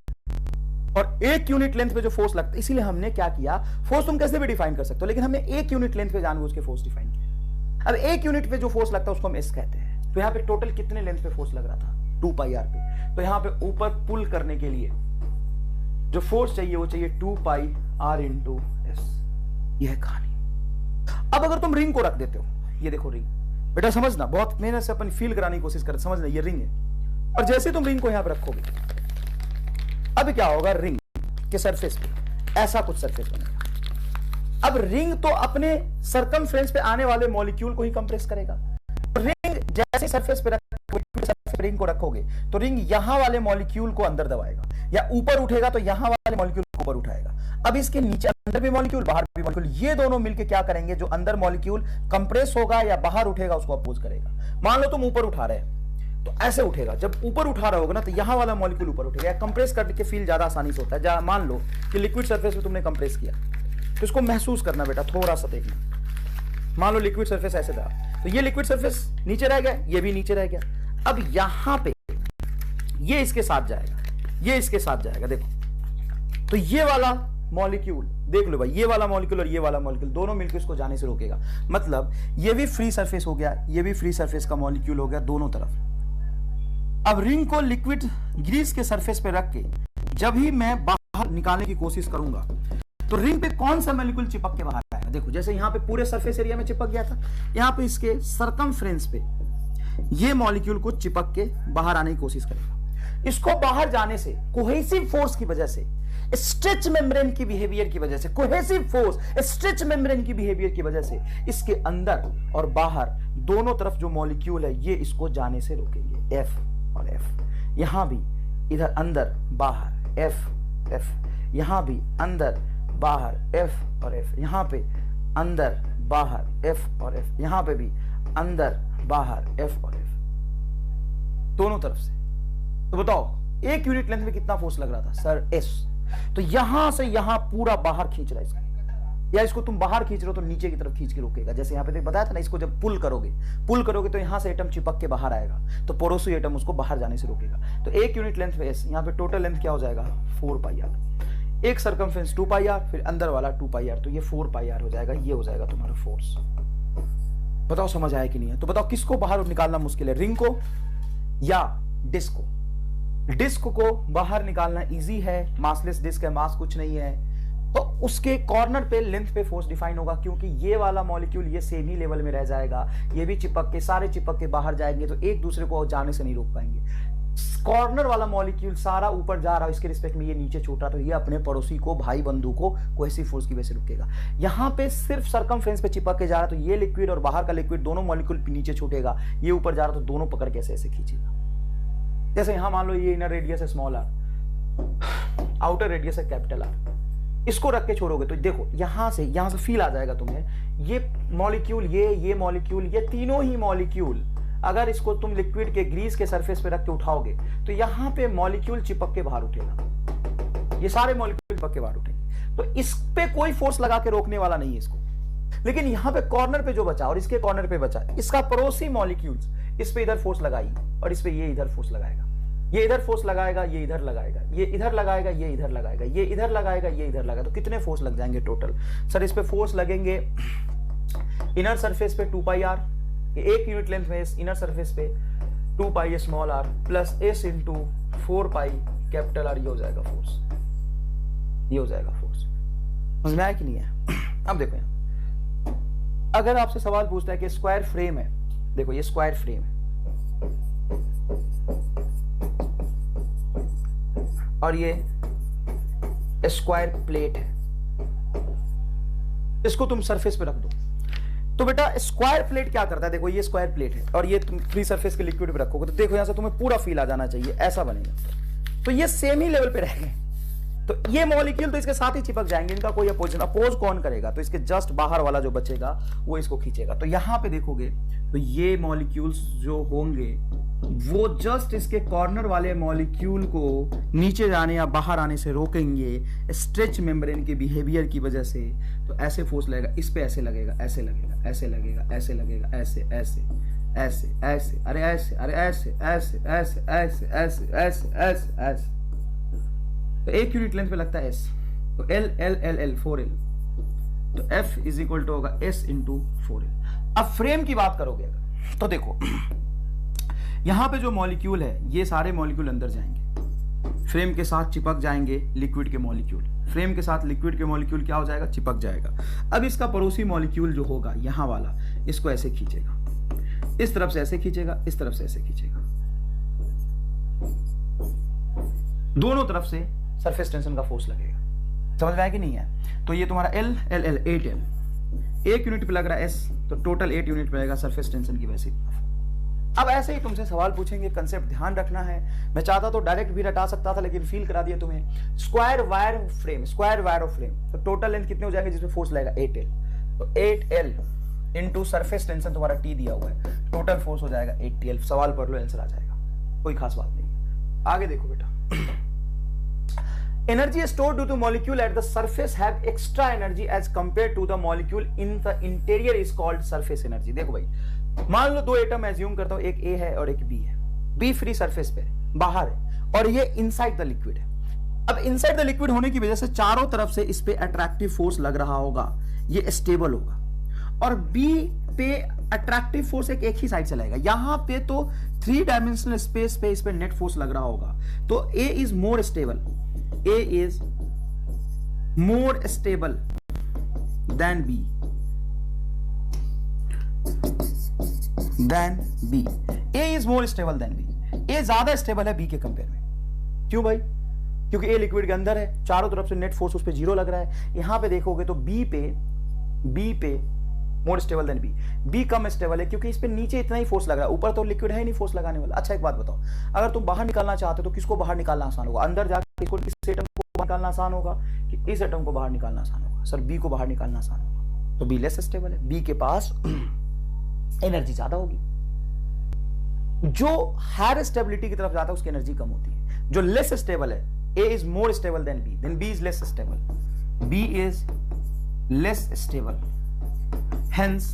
और एक यूनिट लेंथ पे जो फोर्स लगता है, इसीलिए हमने क्या किया, फोर्स तुम कैसे भी डिफाइन कर सकते हो, लेकिन हमने एक यूनिट लेंथ पे जानबूझ के फोर्स डिफाइन किया। अब एक यूनिट पे जो फोर्स लगता है उसको हम एस कहते हैं। तो यहाँ पे टोटल कितने लेंथ पे फोर्स लग रहा था, 2 पाई आर पे। तो यहाँ पे ऊपर पुल करने के लिए जो फोर्स चाहिए वो चाहिए 2 पाई आर इंटू एस। यह है कहानी। अब अगर तुम रिंग को रख देते हो, ये देखो रिंग, बेटा समझना, बहुत मेहनत से अपन फील कराने की कोशिश करते, समझना ये रिंग है। और जैसे तुम रिंग को यहां पे रखोगे, अब क्या होगा, रिंग के सरफेस पे ऐसा कुछ सरफेस बनेगा। अब रिंग तो अपने सरकमफ्रेंस पे आने वाले मॉलिक्यूल को ही कंप्रेस करेगा। रिंग जैसे सरफेस पे रिंग को रखोगे तो रिंग यहां वाले मॉलिक्यूल को अंदर दबाएगा, या ऊपर उठेगा तो यहां वाले मॉलिक्यूल को ऊपर उठाएगा। अब इसके नीचे अंदर भी मॉलिक्यूल, बाहर भी मॉलिक्यूल, ये दोनों मिलकर क्या करेंगे, जो अंदर मॉलिक्यूल कंप्रेस होगा या बाहर उठेगा उसको अपोज करेगा। मान लो तुम ऊपर उठा रहे हैं तो ऐसे उठेगा, जब ऊपर उठा रहे होगा ना तो यहां वाला मॉलिक्यूल ऊपर उठेगा। कंप्रेस करने के फील ज्यादा आसानी से होता है। मान लो कि लिक्विड सरफेस पे तुमने कंप्रेस किया, तो इसको महसूस करना बेटा, थोड़ा सा देखना। मान लो लिक्विड सरफेस ऐसे था, तो ये लिक्विड सरफेस नीचे रह गया, ये भी नीचे रह गया। अब यहां पे ये इसके साथ जाएगा, ये इसके साथ जाएगा, देखो। तो ये वाला मॉलिक्यूल देख लो भाई, ये वाला मॉलिक्यूल और ये वाला मॉलिक्यूल दोनों मिलकर इसको जाने से रोकेगा। मतलब ये भी फ्री सरफेस हो गया, ये भी फ्री सरफेस का मॉलिक्यूल हो गया दोनों तरफ। अब रिंग को लिक्विड ग्रीस के सरफेस पे रख के जब ही मैं बाहर निकालने की कोशिश करूंगा, तो रिंग पे कौन सा मॉलिक्यूल चिपक के बाहर आएगा। देखो जैसे यहां पे पूरे सरफेस एरिया में चिपक गया था, यहां पे इसके सरकमफ्रेंस पे ये मॉलिक्यूल को चिपक के बाहर आने की कोशिश करेगा। इसको बाहर जाने से कोहेसिव फोर्स की वजह से, स्ट्रेच मेम्ब्रेन की बिहेवियर की वजह से, कोहेसिव फोर्स स्ट्रेच मेम्ब्रेन की बिहेवियर की वजह से इसके अंदर और बाहर दोनों तरफ जो मॉलिक्यूल है ये इसको जाने से रोकेंगे। एफ और एफ, यहां भी इधर अंदर बाहर एफ एफ, यहां भी अंदर बाहर एफ और एफ, यहां पे अंदर बाहर एफ और एफ, यहां पे भी अंदर बाहर एफ और एफ, दोनों तरफ से। तो बताओ एक यूनिट लेंथ में कितना फोर्स लग रहा था सर, एस। तो यहां से यहां पूरा बाहर खींच रहा है इसको, या इसको तुम बाहर खींच रहे हो तो नीचे की तरफ खींच के रोकेगा। जैसे यहां पे बताया था ना, इसको जब पुल करोगे तो यहां से एटम चिपक के बाहर आएगा, तो पड़ोसी एटम उसको बाहर जाने से रोकेगा। तो एक यूनिट लेंथ में एस, यहां पे टोटल लेंथ क्या हो जाएगा 4 पाई आर, एक सरकमफ्रेंस 2 पाई आर, फिर अंदर वाला 2 पाई आर, तो ये 4 पाई आर हो जाएगा। ये हो जाएगा तुम्हारा फोर्स। बताओ समझ आया कि नहीं है। तो बताओ किसको बाहर निकालना मुश्किल है, रिंग को या डिस्क को। डिस्क को बाहर निकालना इजी है, मासलेस डिस्क है, मास कुछ नहीं है, तो उसके कॉर्नर पे लेंथ पे फोर्स डिफाइन होगा, क्योंकि ये वाला मॉलिक्यूल ये सेम ही लेवल में रह जाएगा, ये भी चिपक के सारे चिपक के बाहर जाएंगे, तो एक दूसरे को जाने से नहीं रोक पाएंगे। कॉर्नर वाला मॉलिक्यूल सारा ऊपर जा रहा है, इसके रिस्पेक्ट में ये नीचे छूट रहा, तो ये अपने पड़ोसी को, भाई बंधु को कोहेसिव फोर्स की वजह से रुकेगा। यहाँ पे सिर्फ सरकमफ्रेंस पे चिपक के जा रहा है, तो ये लिक्विड और बाहर का लिक्विड दोनों मॉलिक्यूल नीचे छूटेगा, ये ऊपर जा रहा तो दोनों पकड़ के ऐसे खींचेगा। जैसे यहां मान लो ये इनर रेडियस है स्मॉल आर, आउटर रेडियस है कैपिटल आर, इसको रख के छोड़ोगे तो देखो यहां से फील आ जाएगा तुम्हें, ये मॉलिक्यूल ये मॉलिक्यूल, ये तीनों ही मॉलिक्यूल अगर इसको तुम लिक्विड के ग्रीस के सरफेस पे रख के उठाओगे तो यहां पे मॉलिक्यूल चिपक के बाहर उठेगा, ये सारे मॉलिक्यूल चिपक के बाहर उठेंगे। तो इस पे कोई फोर्स लगा के रोकने वाला नहीं है इसको। लेकिन यहां पे कॉर्नर पे जो बचा और इसके कॉर्नर पे बचा, इसका पड़ोसी मॉलिक्यूल्स इस पे इधर फोर्स लगाई और इस पे ये इधर फोर्स लगाएगा, ये इधर फोर्स लगाएगा, ये इधर लगाएगा, ये इधर लगाएगा, ये इधर लगाएगा, ये इधर लगाएगा, ये इधर लगाएगा। तो कितने फोर्स लग जाएंगे टोटल सर? इस पे फोर्स लगेंगे इनर सरफेस पे 2 पाई आर, एक यूनिट लेंथ में इनर सरफेस पे 2 pi small R plus S into 4 pi capital R, ये हो जाएगा फोर्स, ये हो जाएगा फोर्स। समझ में आया कि नहीं है? अब देखो यहाँ अगर आपसे सवाल पूछता है कि स्क्वायर फ्रेम है, देखो ये स्क्वायर फ्रेम है और ये स्क्वायर प्लेट है, इसको तुम सरफेस पे रख दो। तो बेटा स्क्वायर प्लेट क्या करता है, देखो ये स्क्वायर प्लेट है और ये तुम फ्री सरफेस के लिक्विड पे रखोगे तो देखो यहां से तुम्हें पूरा फील आ जाना चाहिए, ऐसा बनेगा। तो ये सेम ही लेवल पे रहेंगे, तो ये मॉलिक्यूल तो इसके साथ ही चिपक जाएंगे, इनका कोई अपोज कौन करेगा? तो इसके जस्ट बाहर वाला जो बचेगा वो इसको खींचेगा। तो यहां पे देखोगे तो ये मॉलिक्यूल्स जो होंगे वो जस्ट इसके कॉर्नर वाले मॉलिक्यूल को नीचे जाने या बाहर आने से रोकेंगे स्ट्रेच मेम्ब्रेन के बिहेवियर की वजह से। तो ऐसे फोर्स लगेगा, इस पे ऐसे लगेगा, ऐसे लगेगा, ऐसे लगेगा, ऐसे लगेगा, ऐसे ऐसे ऐसे ऐसे, अरे ऐसे, अरे ऐसे ऐसे ऐसे ऐसे ऐसे ऐसे ऐसे ऐसे। तो एक यूनिट लेंथ पे लगता है एस, तो L L L L 4L, तो एफ इज इक्वल टू होगा एस इंटू 4L। अब फ्रेम की बात करोगे अगर तो देखो यहां पे जो मॉलिक्यूल है ये सारे मॉलिक्यूल अंदर जाएंगे, फ्रेम के साथ चिपक जाएंगे लिक्विड के मॉलिक्यूल, फ्रेम के साथ लिक्विड के मॉलिक्यूल क्या हो जाएगा, चिपक जाएगा। अब इसका पड़ोसी मॉलिक्यूल जो होगा यहां वाला, इसको ऐसे खींचेगा, इस तरफ से ऐसे खींचेगा, इस तरफ से ऐसे खींचेगा, दोनों तरफ से सरफेस टेंशन का फोर्स लगेगा। समझ में आया कि नहीं है? तो ये तुम्हारा एल एल एल 8L, एक यूनिट पे लग रहा है एस, तो टोटल 8 यूनिट पे लगेगा सरफेस टेंशन की वैसे। अब ऐसे ही तुमसे सवाल पूछेंगे, कंसेप्ट ध्यान रखना है। मैं चाहता तो डायरेक्ट भी रटा सकता था लेकिन फील करा दिया तुम्हें। Square wire frame, square wire of frame, तो टोटल लेंथ कितने हो जाएंगे जिसमें फोर्स लगेगा 8L, तो 8L इंटू सरफेस टेंशन तुम्हारा T दिया हुआ है, टोटल फोर्स हो जाएगा 8TL। सवाल पढ़ लो, आंसर आ जाएगा, कोई खास बात नहीं। आगे देखो बेटा, Energy stored due to molecule at the surface have extra energy as compared to the molecule in the interior is called surface energy. देखो भाई, मान लो दो एटम एज्यूम करता हूं, एक ए है और एक बी है. बी फ्री सरफेस पे बाहर है और ये इनसाइड द लिक्विड है. अब इनसाइड द लिक्विड होने की वजह से चारों तरफ से इस पे अट्रैक्टिव फोर्स लग रहा होगा, ये स्टेबल होगा. और बी पे अट्रैक्टिव फोर्स एक ही साइड से लगेगा. यहां पे तो 3 डायमेंशनल स्पेस पे इस पे नेट फोर्स लग रहा होगा. तो A is more stable. A is more stable than B. A is more stable than B. A ज्यादा स्टेबल है B के कंपेयर में. क्यों भाई? क्योंकि A लिक्विड के अंदर है, चारों तरफ से नेट फोर्स उस पे 0 लग रहा है. यहां पे देखोगे तो B पे मोर स्टेबल देन बी कम स्टेबल है, क्योंकि इस पे नीचे इतना ही फोर्स लग रहा है, ऊपर तो लिक्विड है नहीं फोर्स लगाने वाला. अच्छा एक बात बताओ, अगर तुम बाहर निकालना चाहते हो तो किसको बाहर निकालना आसान होगा? अंदर जाकर इस एटम को बाहर निकालना आसान होगा कि इस एटम को बाहर निकालना आसान होगा? सर बी को बाहर निकालना आसान होगा. तो बी लेस स्टेबल है, बी के पास एनर्जी ज्यादा होगी. जो हायर स्टेबिलिटी की तरफ जाता है उसकी एनर्जी कम होती है. जो लेस स्टेबल है, A is more stable than B is less stable. B is less stable, hence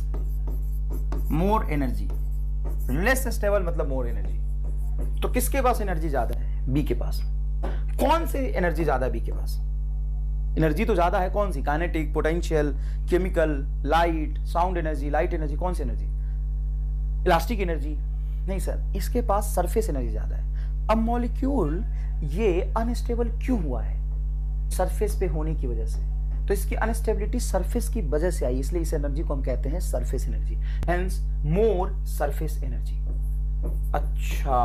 more energy. less stable मतलब more energy. तो किसके पास एनर्जी ज्यादा है? बी के पास. कौन सी एनर्जी ज्यादा है बी के पास? एनर्जी तो ज्यादा है, कौन सी? Kinetic, potential, chemical, light, sound energy, light energy, कौन सी एनर्जी? इलास्टिक एनर्जी नहीं सर, इसके पास सरफेस एनर्जी ज्यादा है. अब मॉलिक्यूल ये अनस्टेबल क्यों हुआ है? सरफेस पे होने की वजह से. तो इसकी अनस्टेबिलिटी सरफेस की वजह से आई, इसलिए इस एनर्जी को हम कहते हैं सरफेस एनर्जी. हेंस मोर सरफेस एनर्जी. अच्छा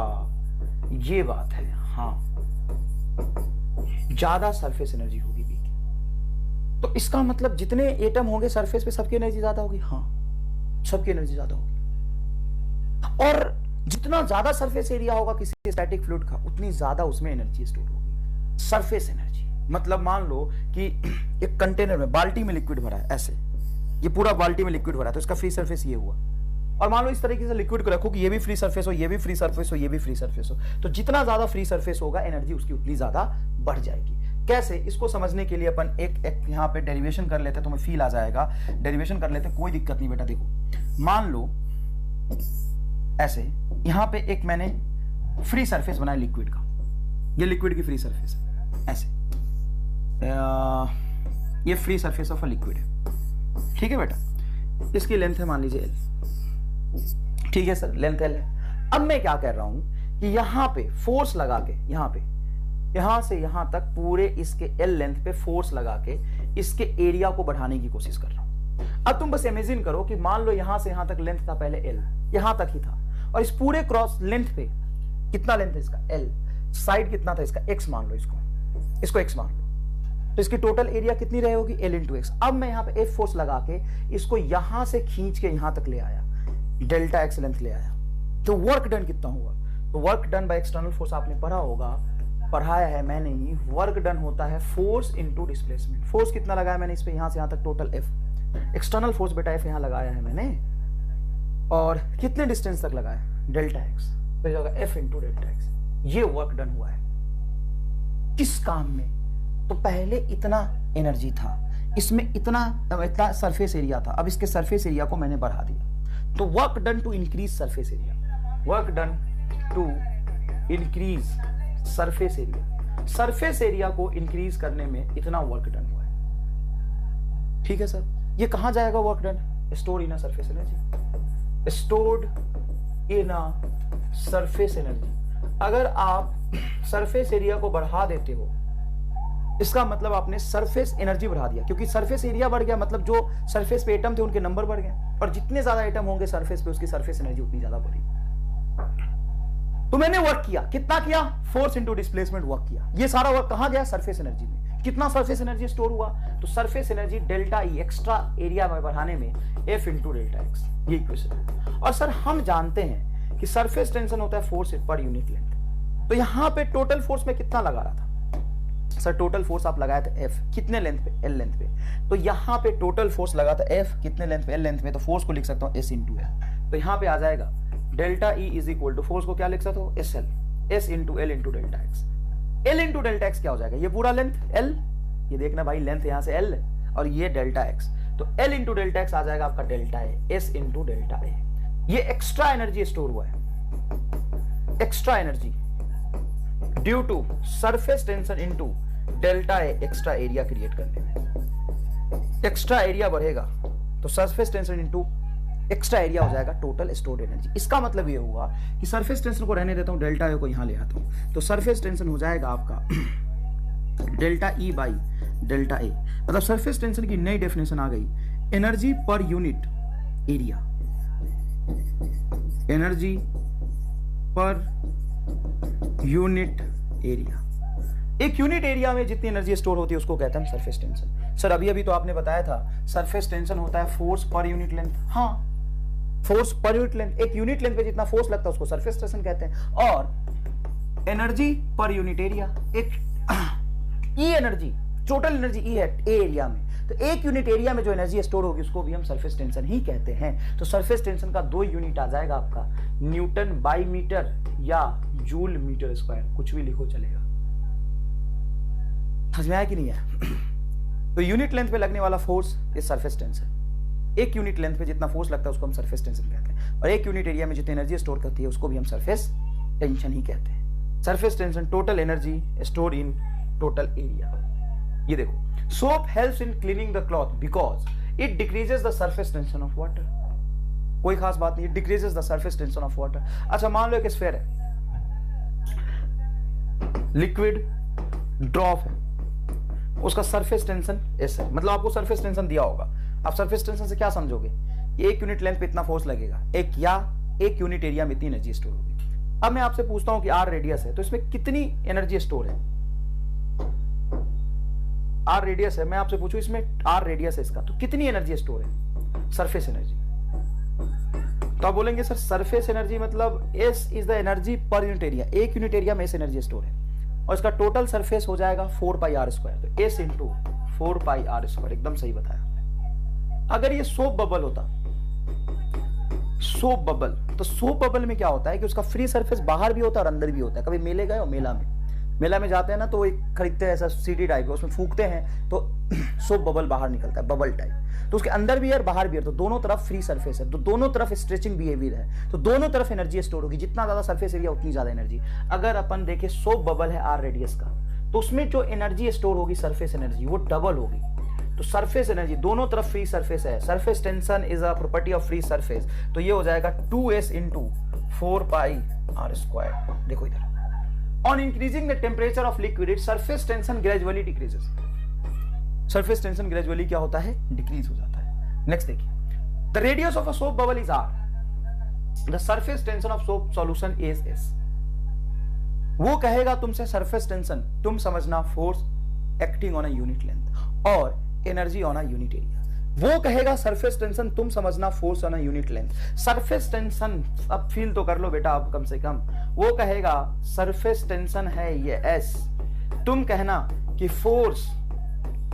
ये बात है. हाँ, ज्यादा सरफेस एनर्जी होगी बी की. तो इसका मतलब जितने एटम होंगे सरफेस पे सबकी एनर्जी ज्यादा होगी. हाँ, सबकी एनर्जी ज्यादा होगी. और जितना ज्यादा सरफेस एरिया होगा किसी स्टैटिक फ्लूइड का, उतनी ज्यादा उसमें एनर्जी स्टोर होगी. सरफेस एनर्जी मतलब मान लो कि एक कंटेनर में, बाल्टी में लिक्विड भरा है, ऐसे ये पूरा बाल्टी में लिक्विड भरा है, तो इसका फ्री सरफेस ये हुआ. और मान लो इस तरीके से लिक्विड को रखो कि ये भी फ्री सरफेस हो, ये भी फ्री सरफेस हो, ये भी फ्री सरफेस हो. तो जितना ज्यादा फ्री सरफेस होगा एनर्जी उसकी उतनी ज्यादा बढ़ जाएगी. कैसे? इसको समझने के लिए अपन एक यहां पे डेरिवेशन कर लेते हैं, तुम्हें फील आ जाएगा. डेरिवेशन कर लेते हैं, कोई दिक्कत नहीं बेटा. देखो मान लो ऐसे यहां पे एक मैंने फ्री सरफेस बनाया लिक्विड का, ये लिक्विड की फ्री सरफेस है ऐसे. ये free surface of a liquid है. ठीक है बेटा, इसकी लेंथ है मान लीजिए L. ठीक है सर, लेंथ L है. अब मैं क्या कह रहा हूं कि यहां पे फोर्स लगा के, यहां से यहां तक पूरे इसके L लेंथ पे फोर्स लगा के इसके एरिया को बढ़ाने की कोशिश कर रहा हूं. अब तुम बस इमेजिन करो कि मान लो यहां से यहां तक लेंथ था पहले L, यहां तक ही था, और इस पूरे क्रॉस लेंथ पे कितना लेंथ है इसका? L. साइड कितना था इसका? X मान लो, इसको X मान लो. तो इसकी टोटल एरिया कितनी रही होगी? L into x. अब मैं यहां पे F फोर्स लगा के इसको यहां से खींच के यहां तक ले आया, डेल्टा एक्स लेंथ ले आया. तो वर्क डन कितना हुआ? तो work done by external force आपने पढ़ा होगा, पढ़ाया है मैंने ही. वर्क डन होता है फोर्स इंटू डिस्प्लेसमेंट. फोर्स कितना लगाया मैंने इस पे? यहां से यहां तक टोटल F. एक्सटर्नल फोर्स बेटा F यहां लगाया है मैंने, और कितने डिस्टेंस तक लगाया? Delta X. तो जाएगा F इंटू डेल्टा एक्स. ये वर्क डन हुआ है. किस काम में? तो पहले इतना एनर्जी था, इसमें इतना सरफेस एरिया था, अब इसके सरफेस एरिया को मैंने बढ़ा दिया. तो work done to increase surface area. Work done to increase surface area. Surface area को इंक्रीज करने में इतना वर्क डन हुआ है. ठीक है सर, ये कहां जाएगा work done? Stored in a surface energy. Stored in a surface energy. अगर आप सरफेस एरिया को बढ़ा देते हो, इसका मतलब आपने सरफेस एनर्जी बढ़ा दिया, क्योंकि सरफेस एरिया बढ़ गया मतलब जो सरफेस पे एटम थे उनके नंबर बढ़ गए, और जितने ज्यादा एटम होंगे सरफेस पे उसकी सरफेस एनर्जी उतनी ज्यादा बढ़ी. तो मैंने वर्क किया, कितना किया? फोर्स इंटू डिस्प्लेसमेंट वर्क किया. ये सारा वर्क कहां गया? सरफेस एनर्जी में. कितना सरफेस एनर्जी स्टोर हुआ? तो surface energy delta E, extra area में बढ़ाने में F इंटू डेल्टा एक्स. ये इक्वेशन है. और सर हम जानते हैं कि सरफेस टेंशन होता है फोर्स पर यूनिट लेंथ. तो यहां पे टोटल फोर्स में कितना लगा रहा था? सर टोटल फोर्स आप लगाया था F, कितने लेंथ पे? L लेंथ पे. तो यहां पे टोटल फोर्स लगा था F कितने लेंथ पे? L लेंथ पे. तो फोर्स को लिख सकता हूं S इंटू L. तो यहां पे आ जाएगा delta E is equal to, force को क्या लिख सकता हूं? SL, S into L into delta X. L into delta X क्या हो जाएगा, ये पूरा लेंथ एल, ये देखना भाई लेंथ यहां से एल और ये डेल्टा एक्स, तो एल इंटू डेल्टा एक्स आ जाएगा आपका delta A, S into delta A. ये एक्स्ट्रा एनर्जी स्टोर हुआ है, extra energy due to surface tension into delta A, extra area create करने में। एक्स्ट्रा एरिया बढ़ेगा तो surface tension into extra area हो जाएगा टोटल स्टोर्ड एनर्जी। इसका मतलब ये हुआ कि सरफेस टेंशन को रहने देता हूं, डेल्टा ए को यहां ले आता हूं, तो सरफेस टेंशन हो जाएगा आपका delta E by delta A. मतलब सरफेस टेंशन की नई डेफिनेशन आ गई, energy per unit area, energy per unit area. एक यूनिट एरिया में जितनी एनर्जी स्टोर होती है उसको कहते हैं सरफेस टेंशन। सर अभी अभी तो आपने बताया था सरफेस टेंशन होता है फोर्स पर यूनिट लेंथ, हाँ फोर्स पर यूनिट लेंथ, एक यूनिट लेंथ पे जितना फोर्स लगता है उसको सरफेस टेंशन कहते हैं। और एनर्जी पर यूनिट एरिया, एक ई एनर्जी, टोटल एनर्जी ई है ए एरिया में, तो एक यूनिट एरिया में जो एनर्जी स्टोर होगी उसको भी हम सरफेस टेंशन ही कहते हैं। तो सरफेस टेंशन का 2 यूनिट आ जाएगा आपका, न्यूटन बाई मीटर या जूल मीटर स्क्वायर, कुछ भी लिखो चलेगा। समझ में आया कि नहीं है? तो यूनिट लेंथ पे लगने वाला फोर्स इज सरफेस टेंशन। एक यूनिट लेंथ पे जितना फोर्स लगता है उसको हम सरफेस टेंशन कहते हैं, और एक यूनिट एरिया में जितनी एनर्जी स्टोर करती है उसको भी हम सरफेस टेंशन ही कहते हैं। Surface tension total energy store in total area. ये देखो, soap helps in cleaning the cloth because it decreases the surface tension of water. कोई खास बात नहीं, decreases the surface tension of water. अच्छा मान लो एक स्फीयर है, लिक्विड ड्रॉप है, उसका सरफेस टेंशन एस है, मतलब आपको सरफेस टेंशन दिया होगा। आप सरफेस टेंशन से क्या समझोगे, एक यूनिट लेंथ पे इतना फोर्स लगेगा, एक यूनिट एरिया में इतनी एनर्जी स्टोर होगी। अब मैं आपसे पूछता हूं कि आर रेडियस है तो इसमें कितनी एनर्जी स्टोर है? आर रेडियस है, मैं आपसे पूछूं इसमें आर रेडियस है इसका, तो कितनी एनर्जी स्टोर है? Surface energy. तो आप बोलेंगे सर सरफेस एनर्जी मतलब S is the energy per unit area, एक यूनिट एरिया में एस एनर्जी स्टोर है, और इसका टोटल सरफेस हो जाएगा 4 पाई आर स्क्वायर, तो S into 4 pi are square, एकदम सही बताया। अगर ये सोप बबल होता, सोप बबल, तो सोप बबल में क्या होता है कि उसका फ्री सरफेस बाहर भी होता है और अंदर भी होता है। कभी मेले गए हो, मेला में जाते हैं ना, तो एक खरीदते हैं ऐसा सीडी टाइप का, उसमें फूकते हैं तो सोप बबल बाहर निकलता है, बबल टाइप, तो उसके अंदर भी है और बाहर भी है, तो दोनों तरफ फ्री सरफेस है, तो दोनों तरफ स्ट्रेचिंग बिहेवियर है, तो दोनों तरफ एनर्जी स्टोर होगी। जितना ज्यादा सरफेस एरिया उतनी ज्यादा एनर्जी। अगर अपन देखें सोप बबल है आर रेडियस का, तो उसमें जो एनर्जी स्टोर होगी सरफेस एनर्जी वो डबल होगी। तो सरफेस एनर्जी दोनों तरफ फ्री सरफेस है, surface tension is a property of free surface, तो ये हो जाएगा 2s into 4 pi are square. देखो इधर, on increasing the temperature of liquid it surface tension gradually decreases. Surface tension gradually क्या होता है? डिक्रीज हो जाता है। नेक्स्ट देखिए, the radius of a soap bubble is r, the surface tension of soap solution is S. वो कहेगा तुमसे सरफेस टेंशन, तुम समझना force acting on a unit length और energy on a unit area. वो कहेगा सरफेस टेंशन, तुम समझना force on a unit length. Surface tension अब फील तो कर लो बेटा आप कम से कम। वो कहेगा सरफेस टेंशन है ये एस, तुम कहना कि फोर्स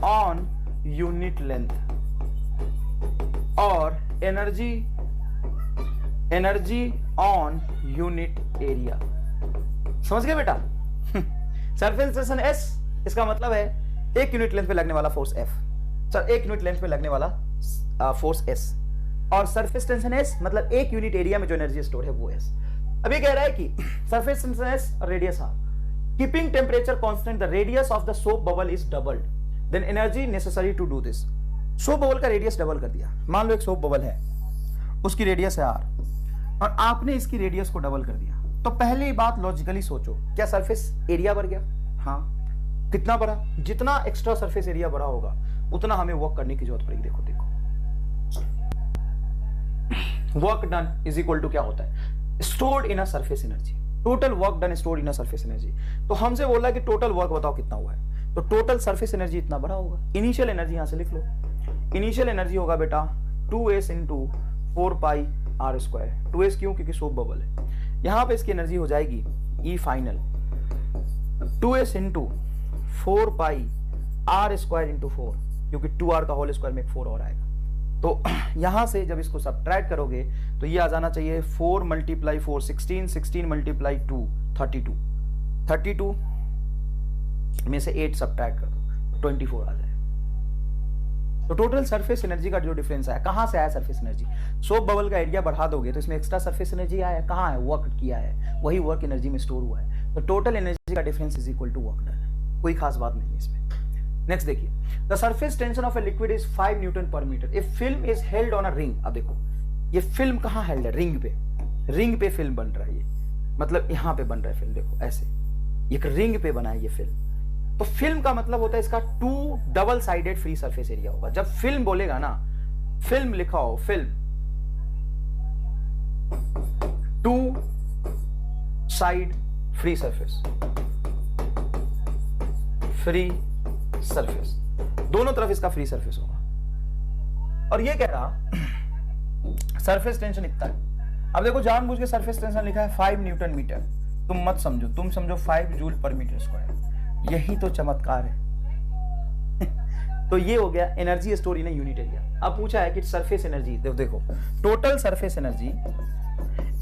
ऑन यूनिट लेंथ और एनर्जी ऑन यूनिट एरिया। समझ गए बेटा? सरफेस टेंशन एस, इसका मतलब है एक यूनिट लेंथ पे लगने वाला फोर्स एफ, सर एक यूनिट लेंथ पे लगने वाला फोर्स एस, और सरफेस टेंशन एस मतलब एक यूनिट एरिया में जो एनर्जी स्टोर है वो एस। अब ये कह रहा है कि सरफेस टेंशन एस और radius R, keeping temperature constant the radius of the soap bubble is doubled, then energy necessary to do this. Soap bubble का रेडियस डबल कर दिया। मान लो एक सोप बबल है, उसकी रेडियस है आर, और आपने इसकी रेडियस को डबल कर दिया, तो पहली बात लॉजिकली सोचो, क्या सरफेस एरिया बढ़ गया? हाँ। कितना बढ़ा? जितना एक्स्ट्रा सरफेस एरिया बढ़ा होगा उतना हमें वर्क करने की जरूरत पड़ेगी। देखो work done is equal to क्या होता है? Stored in a surface energy, total work done stored in a surface energy. तो हमसे बोला कि टोटल वर्क बताओ कितना हुआ है, तो टोटल सरफेस एनर्जी इतना बढ़ा होगा। इनिशियल एनर्जी यहां से लिख लो, इनिशियल एनर्जी होगा बेटा 2s into 4 pi are square. 2s क्यों? क्योंकि सोप बबल है। यहां पे इसकी एनर्जी हो जाएगी E final 2s into 4 pi are square into 4, क्योंकि 2r का होल स्क्वायर में एक 4 और आएगा। तो यहां से जब इसको सब्ट्रैक्ट करोगे तो ये आ जाना चाहिए 4 मल्टीप्लाई 4 16, 16 मल्टीप्लाई 2 32, 32 में से 8 सब्ट्रैक्ट कर दो, 24 आ जाए। तो टोटल सरफेस एनर्जी का जो डिफरेंस आया, कहां से आया सरफेस एनर्जी? सोप बबल का एरिया बढ़ा दोगे तो इसमें एक्स्ट्रा सरफेस एनर्जी आया, कहां है? वर्क किया है, वही वर्क एनर्जी में स्टोर हुआ है। तो टोटल एनर्जी का difference is equal to work done. कोई खास बात नहीं है इसमें। नेक्स्ट देखिए, the surface tension of a liquid is 5 newton per metre. A film is held on a ring. अब देखो ये फिल्म कहां हेल्ड है? रिंग पे। रिंग पे फिल्म बन रहा है, ये मतलब यहां पे बन रहा है फिल्म, देखो ऐसे एक रिंग पे बना है ये फिल्म। तो फिल्म का मतलब होता है इसका 2 double sided free surface area होगा। जब फिल्म बोलेगा ना, फिल्म लिखा हो, film 2 side free surface, free surface, दोनों तरफ इसका फ्री सरफेस होगा। और ये कह रहा सरफेस टेंशन इतना है। अब देखो जानबूझ के सरफेस टेंशन लिखा है 5 न्यूटन मीटर, तुम मत समझो, तुम समझो 5 जूल पर मीटर स्क्वायर। यही तो चमत्कार है। तो ये हो गया energy store in unit area. अब पूछा है कि सरफेस एनर्जी, देखो total surface energy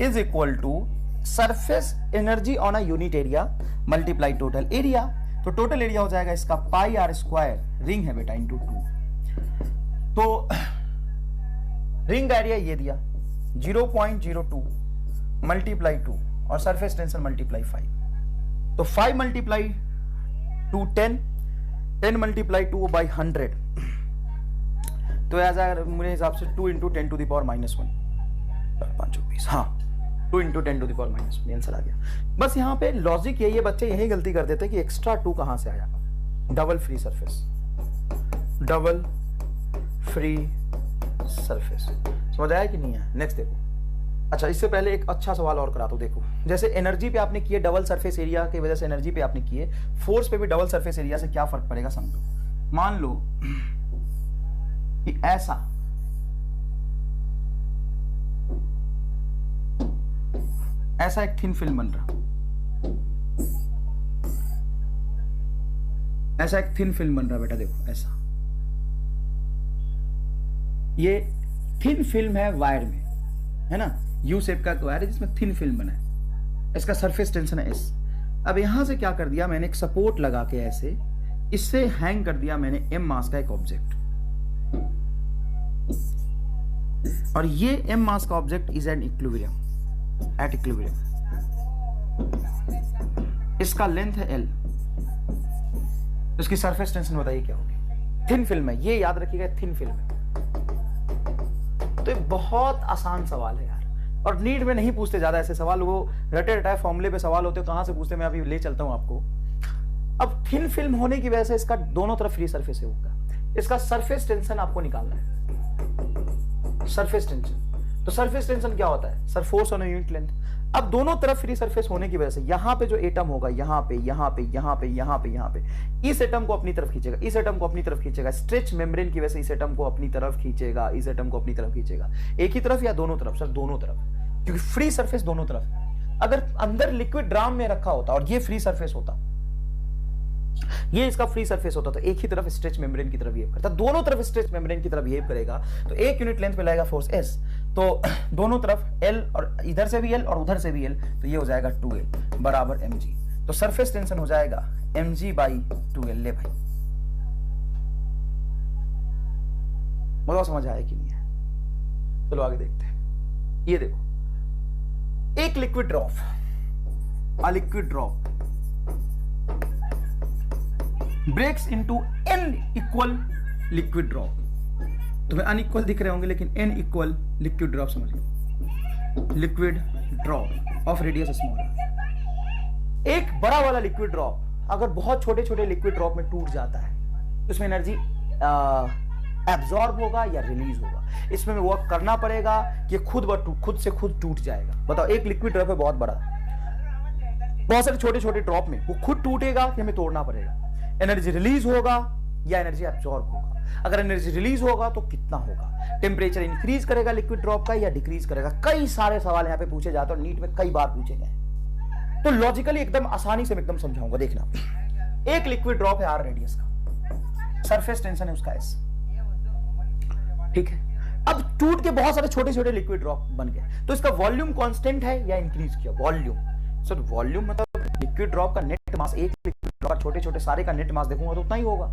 is equal to surface energy on a unit area multiply total area. तो टोटल एरिया हो जाएगा इसका पाई आर स्क्वायर, रिंग है बेटा, इंटू 2। तो रिंग का एरिया ये दिया 0.02 मल्टीप्लाई 2 और सरफेस टेंशन मल्टीप्लाई 5। तो 5 मल्टीप्लाई 2 10, 10 मल्टीप्लाई 2 बाई 100, तो आ जाएगा मेरे हिसाब से 2 इंटू 10 टू द पावर -1, 5 20, हाँ 2 into 10 to the power -1 answer आ गया। बस यहाँ पे लॉजिक यही है, बच्चे यही गलती कर देते हैं कि एक्स्ट्रा 2 कहां से आया? Double free surface, double free surface. समझ आया कि नहीं है? नेक्स्ट देखो। अच्छा, इससे पहले एक अच्छा सवाल और करा दो। देखो जैसे एनर्जी पे आपने किए, डबल सरफेस एरिया की वजह से एनर्जी पे आपने किए, फोर्स पे भी डबल सरफेस एरिया से क्या फर्क पड़ेगा समझो। मान लो कि ऐसा एक थिन फिल्म बन रहा, ऐसा एक थिन फिल्म बन रहा बेटा, देखो ऐसा, ये थिन फिल्म है वायर में, है ना, यू शेप का वायर है जिसमें थिन फिल्म बना है, इसका सरफेस टेंशन है S। अब यहां से क्या कर दिया मैंने, एक सपोर्ट लगा के ऐसे इससे हैंग कर दिया मैंने M मास का एक ऑब्जेक्ट, और ये M मास का object is at equilibrium, at equilibrium. इसका लेंथ है L, तो इसकी सरफेस टेंशन बताइए क्या होगी? थिन फिल्म है, ये याद रखिएगा, थिन फिल्म है। तो ये बहुत आसान सवाल है यार, और नीट में नहीं पूछते ज्यादा ऐसे सवाल, वो रटे रटाए फॉर्मूले पे सवाल होते हैं, कहां से पूछते, मैं अभी ले चलता हूं आपको। अब थिन फिल्म होने की वजह से इसका दोनों तरफ फ्री सरफेस होगा, इसका सरफेस टेंशन आपको निकालना है, सरफेस टेंशन। तो सरफेस टेंशन क्या होता है? Sir force on unit length. अब दोनों तरफ फ्री सरफेस होने की वजह से यहां पे जो एटम होगा, यहां पे, यहां पे, यहां पे, यहां पे, यहां पे, इस एटम को अपनी तरफ खींचेगा, इस एटम को अपनी तरफ खींचेगा, स्ट्रेच मेम्ब्रेन की वजह से इस एटम को अपनी तरफ खींचेगा, इस एटम को अपनी तरफ खींचेगा। एक ही तरफ या दोनों तरफ? सर दोनों तरफ, क्योंकि फ्री सरफेस दोनों तरफ है। अगर अंदर लिक्विड ड्राम में रखा होता और ये फ्री सरफेस होता, ये इसका फ्री सरफेस होता, तो एक ही तरफ स्ट्रेच मेम्ब्रेन की तरफ बिहेव करता, दोनों तरफ स्ट्रेच मेम्ब्रेन की तरफ बिहेव करेगा, तो एक यूनिट लेंथ पे लगेगा फोर्स S, तो दोनों तरफ L, और इधर से भी L और उधर से भी L, तो ये हो जाएगा 2L बराबर mg। तो सरफेस टेंशन हो जाएगा mg बाई 2L। ले भाई, बताओ समझ आया कि नहीं है? चलो आगे देखते हैं। ये देखो, एक liquid drop, a liquid drop breaks into n equal liquid drop. तुम्हें अनइक्वल दिख रहे होंगे, लेकिन n इक्वल लिक्विड ड्रॉप समझ लो, liquid drop of radius small. एक बड़ा वाला लिक्विड ड्रॉप अगर बहुत छोटे छोटे लिक्विड ड्रॉप में टूट जाता है, तो इसमें एनर्जी एब्जॉर्ब होगा या रिलीज होगा, इसमें वर्क करना पड़ेगा कि खुद से खुद टूट जाएगा। बताओ, एक लिक्विड ड्रॉप है बहुत बड़ा, बहुत सारे छोटे छोटे ड्रॉप में वो खुद टूटेगा कि हमें तोड़ना पड़ेगा, एनर्जी रिलीज होगा या एनर्जी एब्जॉर्ब होगा। अगर एनर्जी रिलीज होगा तो कितना होगा, टेम्परेचर इंक्रीज करेगा लिक्विड ड्रॉप का या डिक्रीज करेगा। कई सारे सवाल यहाँ पे पूछे जाते हैं और नीट में कई बार पूछे गए, तो लॉजिकली एकदम आसानी से मैं एकदम समझाऊंगा। देखना, एक लिक्विड ड्रॉप है r रेडियस का, सरफेस टेंशन है उसका S, ठीक है। अब टूट के बहुत सारे छोटे छोटे लिक्विड ड्रॉप बन गए, तो इसका वॉल्यूम कांस्टेंट है या इंक्रीज किया? वॉल्यूम, सर वॉल्यूम मतलब लिक्विड ड्रॉप का नेट मास, एक लिक्विड ड्रॉप का छोटे छोटे सारे का नेट मास देखूंगा तो उतना ही होगा,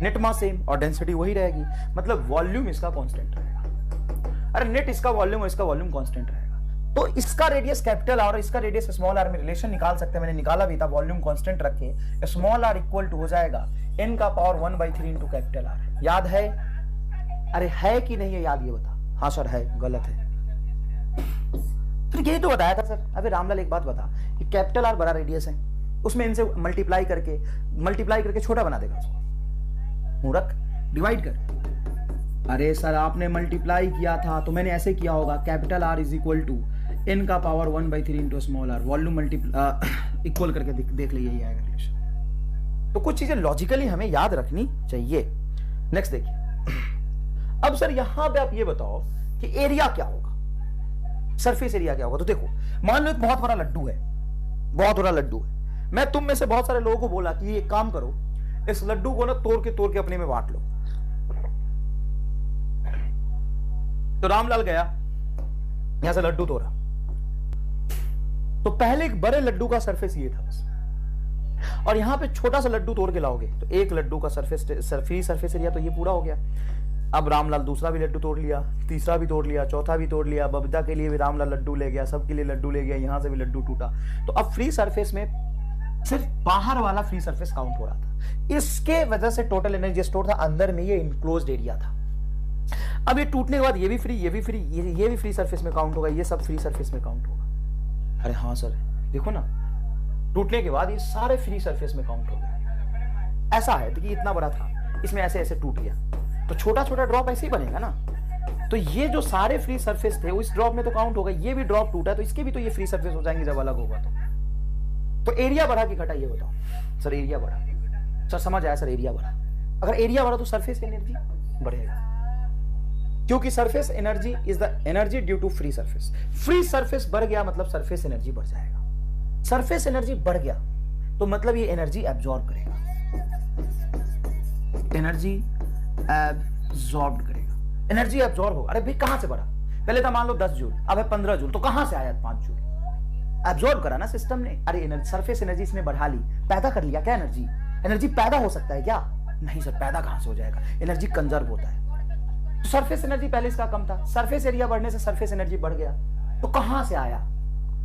नेट मास सेम और डेंसिटी वही रहेगी, मतलब वॉल्यूम इसका कांस्टेंट रहेगा। अरे नेट इसका वॉल्यूम और इसका वॉल्यूम कांस्टेंट रहेगा, तो इसका रेडियस कैपिटल आर और इसका रेडियस स्मॉल आर में रिलेशन निकाल सकते हैं, मैंने निकाला भी था, वॉल्यूम कांस्टेंट रखे स्मॉल आर इक्वल टू हो जाएगा n का पावर 1/3 इंटू कैपिटल आर। याद है? अरे है कि नहीं है याद, ये बता। हाँ सर है, गलत है, फिर यही तो बताया था सर। अबे रामलाल एक बात बता, कि कैपिटल आर बड़ा रेडियस है, उसमें इनसे मल्टीप्लाई करके छोटा बना देगा उसको, मूर्ख, डिवाइड कर। अरे सर आपने मल्टीप्लाई किया था तो मैंने ऐसे किया होगा, capital R is equal to n का power 1/3 into small R, volume equal करके देख लीजिए, यही आएगा रिलेशन। तो कुछ चीजें लॉजिकली हमें याद रखनी चाहिए। नेक्स्ट देखिए, अब सर यहां पे आप ये बताओ कि एरिया क्या होगा, सरफेस एरिया क्या होगा। तो देखो, मान लो एक बहुत बड़ा लड्डू है, बहुत बड़ा लड्डू है, मैं तुम में से बहुत सारे लोगों को बोला कि एक काम करो, इस लड्डू को ना तोड़ के अपने में बांट लो। तो रामलाल गया, यहां से लड्डू तोड़ा, तो पहले एक बड़े लड्डू का सरफेस ये था बस, और यहां पे छोटा सा लड्डू तोड़ के लाओगे तो एक लड्डू का फ्री सरफेस एरिया तो ये पूरा हो गया। अब रामलाल दूसरा भी लड्डू तोड़ लिया, तीसरा भी तोड़ लिया, चौथा भी तोड़ लिया, बबीता के लिए भी रामलाल लड्डू ले गया, सबके लिए लड्डू ले गया, यहां से भी लड्डू टूटा। तो अब फ्री सरफेस में सिर्फ बाहर वाला फ्री सरफेस काउंट हो रहा था, इसके वजह से टोटल एनर्जी स्टोर था, अंदर में ये इनक्लोज्ड एरिया था। अब ये टूटने के बाद ये भी फ्री, ये भी फ्री सरफेस में काउंट होगा, ये सब फ्री सरफेस में काउंट होगा। अरे हाँ सर देखो ना, टूटने के बाद ये सारे फ्री सरफेस में काउंट हो गए। ऐसा है कि इतना बड़ा था, इसमें ऐसे ऐसे टूट गया, तो छोटा छोटा ड्रॉप ऐसे ही बनेगा ना। तो ये जो सारे फ्री सरफेस थे उस ड्रॉप में तो काउंट होगा, ये भी ड्रॉप टूटा तो इसके भी तो ये फ्री सरफेस हो जाएंगे जब अलग होगा। तो एरिया बढ़ा कि घटा, ये बताओ सर। एरिया बढ़ा सर, समझ आया सर, एरिया बढ़ा। अगर एरिया बढ़ा तो सरफेस एनर्जी बढ़ेगा, क्योंकि surface energy is the energy due to free surface. Free surface बढ़ गया मतलब सरफेस एनर्जी बढ़ जाएगा, सरफेस एनर्जी बढ़ गया तो मतलब ये एनर्जी एब्जॉर्ब करेगा, एनर्जी एब्जॉर्ब करेगा, एनर्जी एब्जॉर्ब होगा। अरे भाई कहां से बढ़ा, पहले था मान लो 10 जूल, अब है 15 जूल, तो कहां से आया 5 जूल? एब्जॉर्ब करा ना सिस्टम ने। अरे सरफेस एनर्जी इसने बढ़ा ली, पैदा कर लिया क्या एनर्जी? एनर्जी पैदा हो सकता है क्या? नहीं सर, पैदा कहां से हो जाएगा, एनर्जी कंजर्व होता है। तो सरफेस एनर्जी पहले इसका कम था, सरफेस एरिया बढ़ने से सरफेस एनर्जी बढ़ गया, तो कहां से आया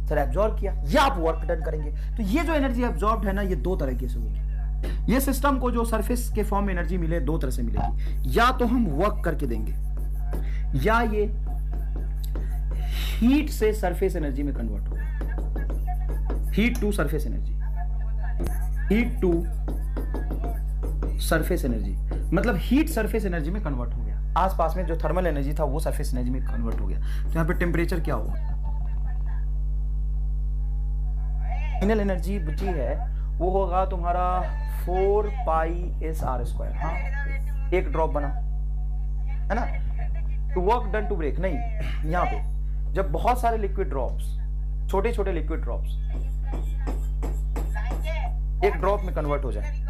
सर? एब्जॉर्ब किया। या आप वर्क डन करेंगे तो ये जो एनर्जी एब्जॉर्ब है ना, ये दो तरीके से होगी। ये सिस्टम को जो सरफेस के फॉर्म में एनर्जी मिले, दो तरह से मिलेगी, या तो हम वर्क करके देंगे, या ये हीट से सरफेस एनर्जी में कन्वर्ट होगा। Heat to surface energy, heat to surface energy, मतलब हीट सरफेस एनर्जी में कन्वर्ट हो गया। आसपास में जो थर्मल एनर्जी था वो सरफेस एनर्जी में कन्वर्ट हो गया। तो यहां पे टेम्परेचर क्या होगा? फाइनल एनर्जी बची है वो होगा तुम्हारा 4 पाई SR²। हाँ, एक ड्रॉप बना है ना, to work done to break. नहीं, यहां पे जब बहुत सारे लिक्विड ड्रॉप्स, छोटे छोटे लिक्विड ड्रॉप्स एक ड्रॉप में कन्वर्ट हो जाए